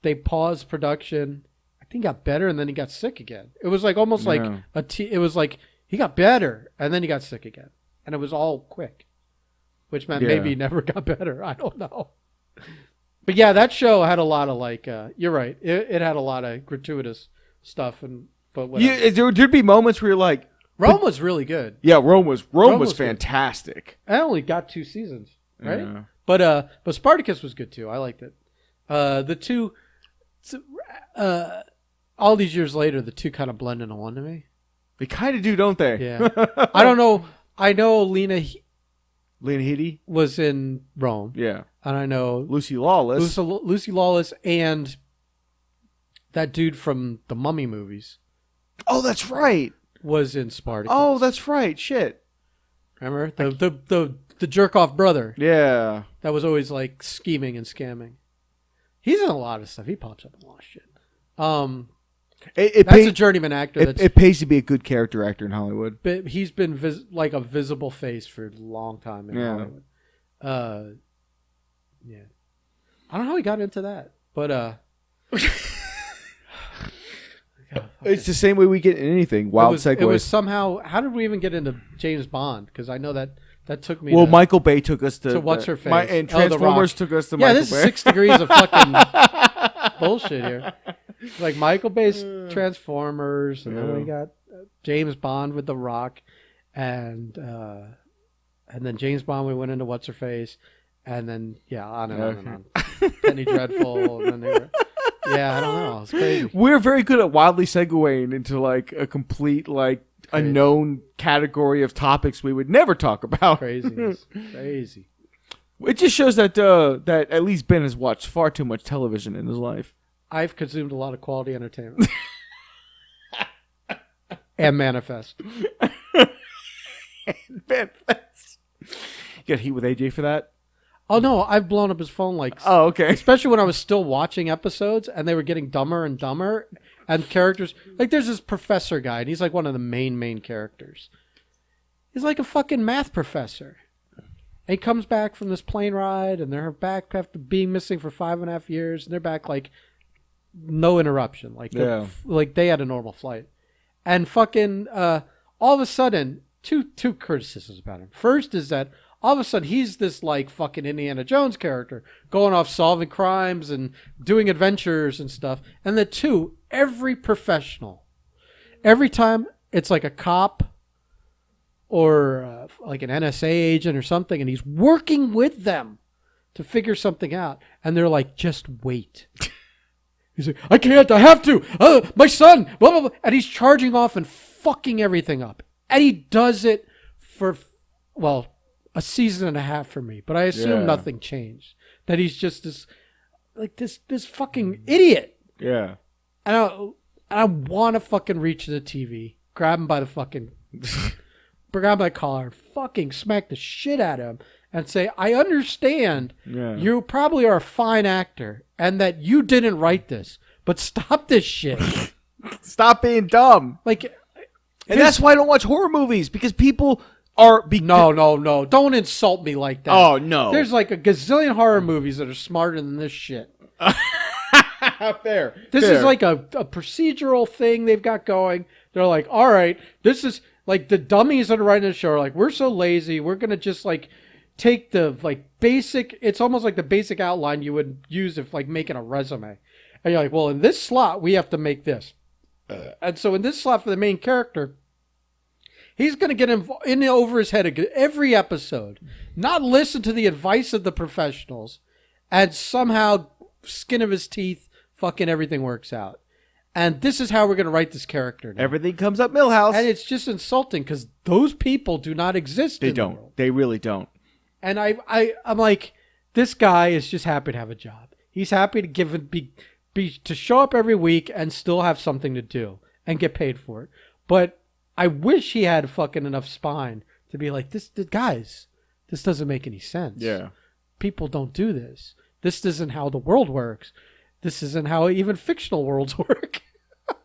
They paused production. I think he got better and then he got sick again. It was like almost like it was like he got better and then he got sick again. And it was all quick, which meant maybe he never got better. I don't know. But yeah, that show had a lot of you're right. It had a lot of gratuitous stuff but whatever. Yeah, there'd be moments where you're like, Rome was really good. Yeah, Rome was fantastic. I only got 2 seasons, right? Yeah. But Spartacus was good too. I liked it. The two, all these years later, the two kind of blend into one to me. They kind of do, don't they? Yeah. I don't know. I know Lena Headey was in Rome. Yeah. And I know Lucy Lawless. Lucy Lawless and that dude from the Mummy movies. Oh, that's right. Was in Spartacus. Oh, that's right. Shit. Remember the jerk off brother? Yeah. That was always like scheming and scamming. He's in a lot of stuff. He pops up in a lot of shit. That's a journeyman actor. It pays to be a good character actor in Hollywood. But he's been like a visible face for a long time in Hollywood. Yeah. I don't know how he got into that, but it's the same way we get in anything. Wild segues. It was somehow. How did we even get into James Bond? Because I know that took me. Well, Michael Bay took us to what's her face, and Transformers took us to Michael Bay. Yeah, this is 6 degrees of fucking bullshit here. Like Michael Bay's Transformers, and then we got James Bond with The Rock, and then James Bond. We went into what's her face, and then on and on and on. Penny Dreadful, and then they were. Yeah, I don't know. It's crazy. We're very good at wildly segueing into like a complete unknown category of topics we would never talk about. Crazy. It just shows that that at least Ben has watched far too much television in his life. I've consumed a lot of quality entertainment. And Manifest. Manifest. You got heat with AJ for that? Oh, no. I've blown up his phone Oh, okay. Especially when I was still watching episodes and they were getting dumber and dumber. And characters... Like, there's this professor guy, and he's like one of the main characters. He's like a fucking math professor. And he comes back from this plane ride, and they're back after being missing for 5.5 years, and they're back, like, no interruption. Like, like they had a normal flight. And fucking... all of a sudden, two criticisms about him. First is that all of a sudden he's this like fucking Indiana Jones character going off solving crimes and doing adventures and stuff. And the two, every professional, every time it's like a cop or like an NSA agent or something, and he's working with them to figure something out, and they're like, just wait. He's like, I can't, I have to, my son, blah, blah, blah. And he's charging off and fucking everything up. And he does it for, well, a season and a half for me. But I assume nothing changed. That he's just this fucking idiot. Yeah. And I want to fucking reach the TV, grab him by the fucking, grab my collar, fucking smack the shit out of him. And say, I understand you probably are a fine actor and that you didn't write this, but stop this shit. Stop being dumb. Like, and that's why I don't watch horror movies, because people are... No. Don't insult me like that. Oh, no. There's like a gazillion horror movies that are smarter than this shit. Fair. This is like a procedural thing they've got going. They're like, all right, this is like the dummies that are writing the show are like, we're so lazy. We're going to just like... take the like basic, it's almost like the basic outline you would use if like making a resume. And you're like, well, in this slot, we have to make this. And so in this slot for the main character, he's going to get in over his head every episode, not listen to the advice of the professionals, and somehow skin of his teeth, fucking everything works out. And this is how we're going to write this character now. Everything comes up Millhouse. And it's just insulting because those people do not exist They in don't. the world. They really don't. And I'm like, this guy is just happy to have a job. He's happy to to show up every week and still have something to do and get paid for it. But I wish he had fucking enough spine to be like, this doesn't make any sense. Yeah. People don't do this. This isn't how the world works. This isn't how even fictional worlds work.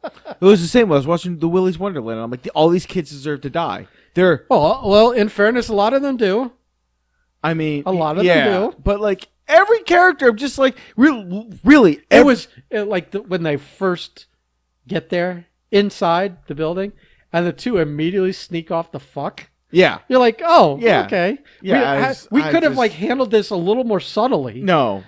It was the same when I was watching the Willy's Wonderland. And I'm like, all these kids deserve to die. They're... Well, in fairness, a lot of them do. I mean, a lot of them do, but like every character, I'm just like really. It was like when they first get there inside the building, and the two immediately sneak off the fuck. Yeah, you're like, oh, yeah, okay, yeah. We could have like handled this a little more subtly. No,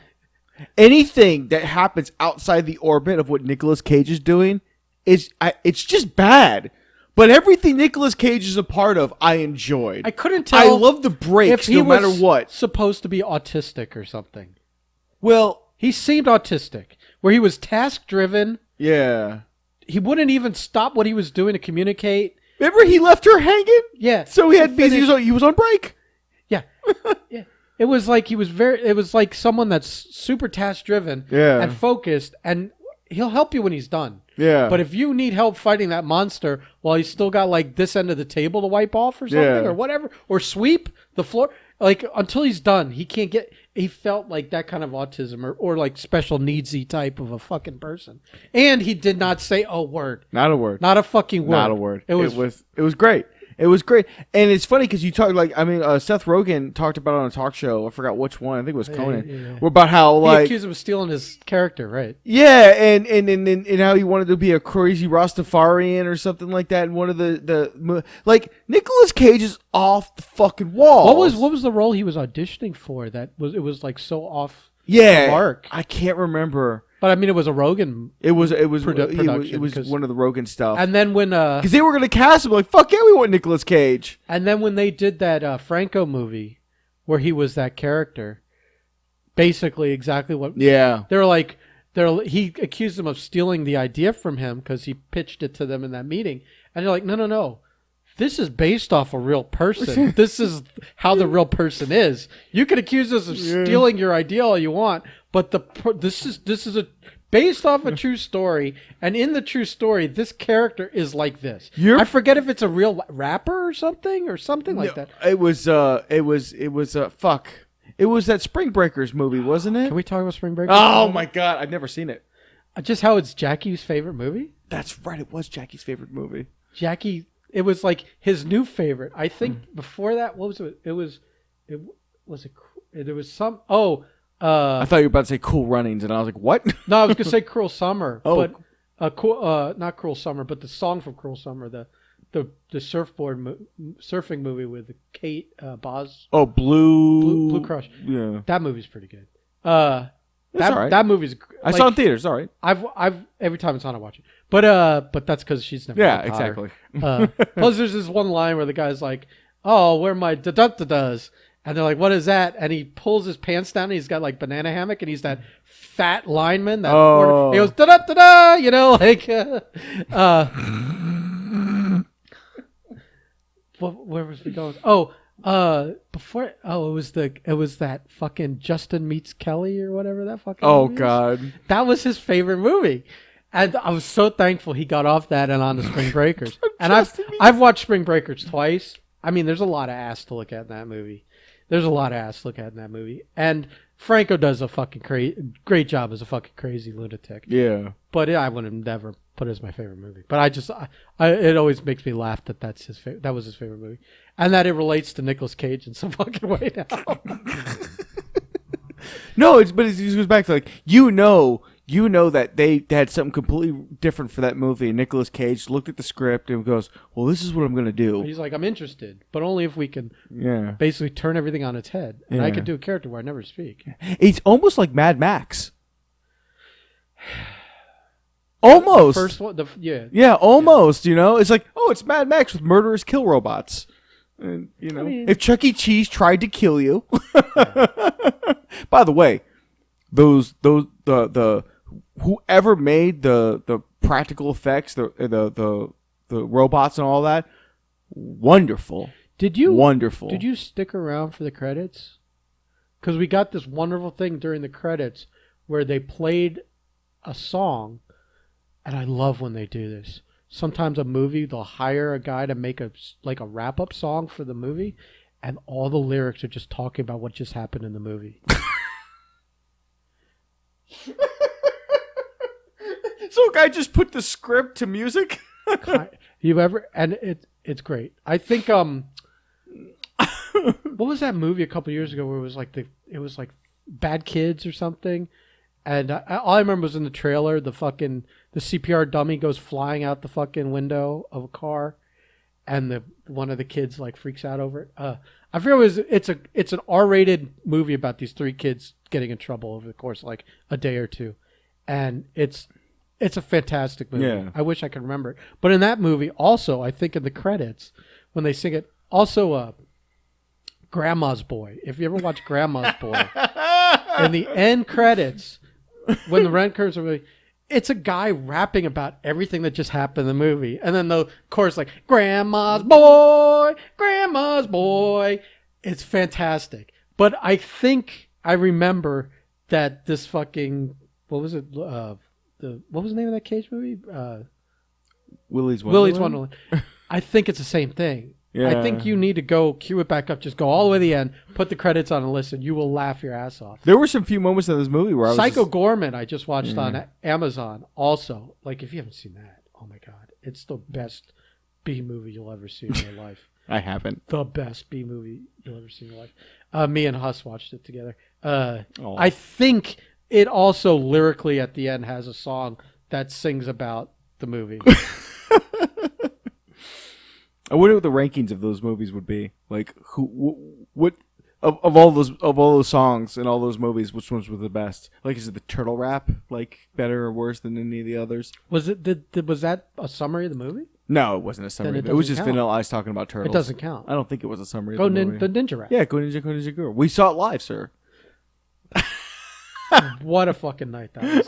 anything that happens outside the orbit of what Nicolas Cage is doing it's just bad. But everything Nicolas Cage is a part of, I enjoyed. I couldn't tell. I love the breaks, no matter what. Supposed to be autistic or something. Well, he seemed autistic, where he was task driven. Yeah. He wouldn't even stop what he was doing to communicate. Remember, he left her hanging. Yeah. So he was on break. Yeah. Yeah. It was like it was like someone that's super task driven. Yeah. And focused, and he'll help you when he's done. Yeah. But if you need help fighting that monster while he's still got like this end of the table to wipe off or something or whatever, or sweep the floor, like until he's done, he can't get. He felt like that kind of autism or like special needsy type of a fucking person. And he did not say a word. Not a word. Not a fucking word. Not a word. It was great. It was great. And it's funny because you talk like, I mean, Seth Rogen talked about it on a talk show. I forgot which one. I think it was Conan. Yeah. About how like he accused him of stealing his character, right? Yeah, and how he wanted to be a crazy Rastafarian or something like that. And one of the like Nicolas Cage is off the fucking wall. What was the role he was auditioning for? It was like so off. Yeah, the mark. I can't remember. But I mean, it was a Rogan. It was production. It was one of the Rogan stuff. And then when because they were going to cast him, like fuck yeah, we want Nicolas Cage. And then when they did that Franco movie, where he was that character, basically exactly what. Yeah. He accused them of stealing the idea from him because he pitched it to them in that meeting, and they're like, no. This is based off a real person. This is how the real person is. You can accuse us of stealing your idea all you want, but this is based off a true story, and in the true story, this character is like this. I forget if it's a real rapper or something like that. It was fuck. It was that Spring Breakers movie, wasn't it? Can we talk about Spring Breakers? Oh my god, I've never seen it. Just how it's Jackie's favorite movie? That's right. It was Jackie's favorite movie. Jackie. It was like his new favorite. I think before that, what was it? There was some. I thought you were about to say Cool Runnings, and I was like, what? No, I was gonna say Cruel Summer. Oh, but not Cruel Summer, but the song from Cruel Summer, the the surfing movie with Kate Boz. Oh, Blue Crush. Yeah, That movie's pretty good. That's all right. That movie's. I saw it in theaters. All right. I've every time it's on, I watch it. But that's because she's never. Yeah, exactly. Plus, there's this one line where the guy's like, "Oh, where are my da-da-da-das?" And they're like, "What is that?" And he pulls his pants down. And he's got like banana hammock, and he's that fat lineman. He goes da-da-da-da. You know, like. Where was we going? It was that fucking Justin Meets Kelly or whatever that fucking. Oh movie is. God, that was his favorite movie, and I was so thankful he got off that and on to Spring Breakers. And I've watched Spring Breakers twice. I mean, there's a lot of ass to look at in that movie. And Franco does a fucking great job as a fucking crazy lunatic. yeah. But I would have never put it as my favorite movie. But it always makes me laugh that that was his favorite movie, and that it relates to Nicolas Cage in some fucking way now. No, it goes back to like you know that they had something completely different for that movie. And Nicolas Cage looked at the script and goes, "Well, this is what I'm gonna do." He's like, "I'm interested, but only if we can Yeah. basically turn everything on its head, and I Yeah. could do a character where I never speak." It's almost like Mad Max. Almost. First one, Yeah, almost. You know, it's like, oh, it's Mad Max with murderous kill robots. And, you know, if Chuck E. Cheese tried to kill you. By the way, the whoever made the practical effects, the robots and all that, wonderful. Wonderful. Did you stick around for the credits? Because we got this wonderful thing during the credits where they played a song. And I love when they do this. Sometimes a movie, they'll hire a guy to make a wrap-up song for the movie, and all the lyrics are just talking about what just happened in the movie. So a guy just put the script to music? And it's great. I think what was that movie a couple years ago where it was like Bad Kids or something? And all I remember was in the trailer, the CPR dummy goes flying out the fucking window of a car, and one of the kids like freaks out over it. I forget it's an R-rated movie about these three kids getting in trouble over the course of like a day or two, and it's a fantastic movie. Yeah. I wish I could remember it, but in that movie also, I think in the credits when they sing it, also Grandma's Boy. If you ever watch Grandma's Boy, in the end credits. When the rent curves are really, it's a guy rapping about everything that just happened in the movie. And then the chorus like, Grandma's boy. It's fantastic. But I think I remember that this fucking, what was it? What was the name of that Cage movie? Willy's Wonderland. I think it's the same thing. Yeah. I think you need to go cue it back up. Just go all the way to the end, put the credits on and listen. You will laugh your ass off. There were some few moments in this movie where I was Psycho Gorman I just watched on Amazon. Also, like if you haven't seen that, oh my God. It's the best B movie you'll ever see in your life. I haven't. The best B movie you'll ever see in your life. Me and Huss watched it together. I think it also lyrically at the end has a song that sings about the movie. I wonder what the rankings of those movies would be. Like, what of all those songs and all those movies, which ones were the best? Like, is it the Turtle Rap like better or worse than any of the others? Was that a summary of the movie? No, it wasn't a summary. It was just count. Vanilla Ice talking about turtles. It doesn't count. I don't think it was a summary of the movie. The Ninja Rap. Yeah, Go Ninja Go. We saw it live, sir. What a fucking night that was.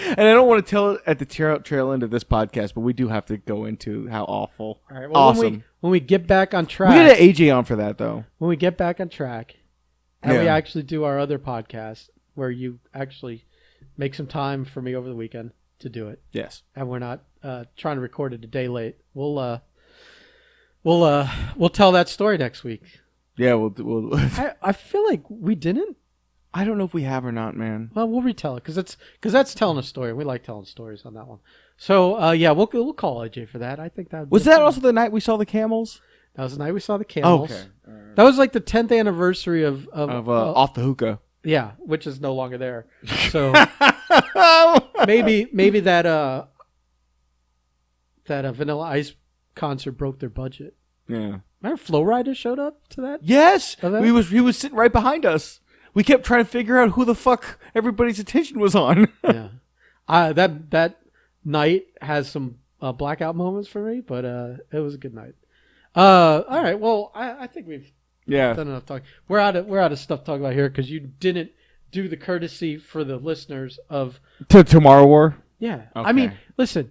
And I don't want to tell it at the tail end of this podcast, but we do have to go into how awful. All right. Well, awesome. When we get back on track. We get an AJ on for that, though. When we get back on track, and we actually do our other podcast where you actually make some time for me over the weekend to do it. Yes. And we're not trying to record it a day late. We'll tell that story next week. Yeah, we'll I feel like we didn't. I don't know if we have or not, man. Well, we'll retell it because that's telling a story. We like telling stories on that one. So yeah, we'll call AJ for that. I think that was that also the night we saw the camels. That was the night we saw the camels. Okay, that was like the 10th anniversry of Off the Hookah. Yeah, which is no longer there. So maybe that Vanilla Ice concert broke their budget. Yeah. Remember Flow Rider showed up to that? Yes. Okay. He was sitting right behind us. We kept trying to figure out who the fuck everybody's attention was on. Yeah. That night has some blackout moments for me, but it was a good night. All right. Well, I think we've done enough talking. We're out of stuff to talk about here because you didn't do the courtesy for the listeners of Tomorrow War. Yeah. Okay. I mean, listen,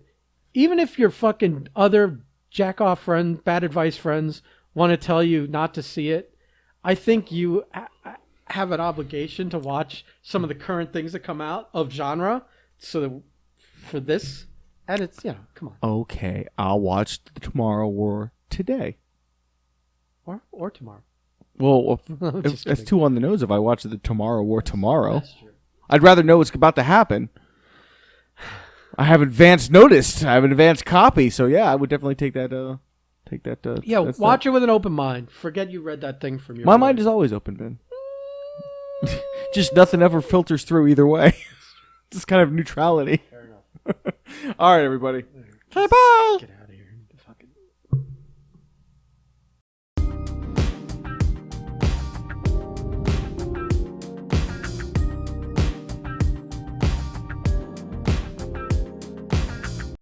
even if your fucking other jack-off friend, bad advice friends want to tell you not to see it, I think you have an obligation to watch some of the current things that come out of genre. So that for this, and it's, come on. Okay, I'll watch the Tomorrow War today. Or tomorrow. Well, Just that's kidding. too on the nose if I watch the Tomorrow War tomorrow. That's true. I'd rather know what's about to happen. I have advance notice. I have an advance copy, so yeah, I would definitely take that. Watch it with an open mind. Forget you read that thing from your. My mind is always open, Ben. Just nothing ever filters through either way. Just kind of neutrality. Fair enough. All right, everybody. Okay, bye. Get out.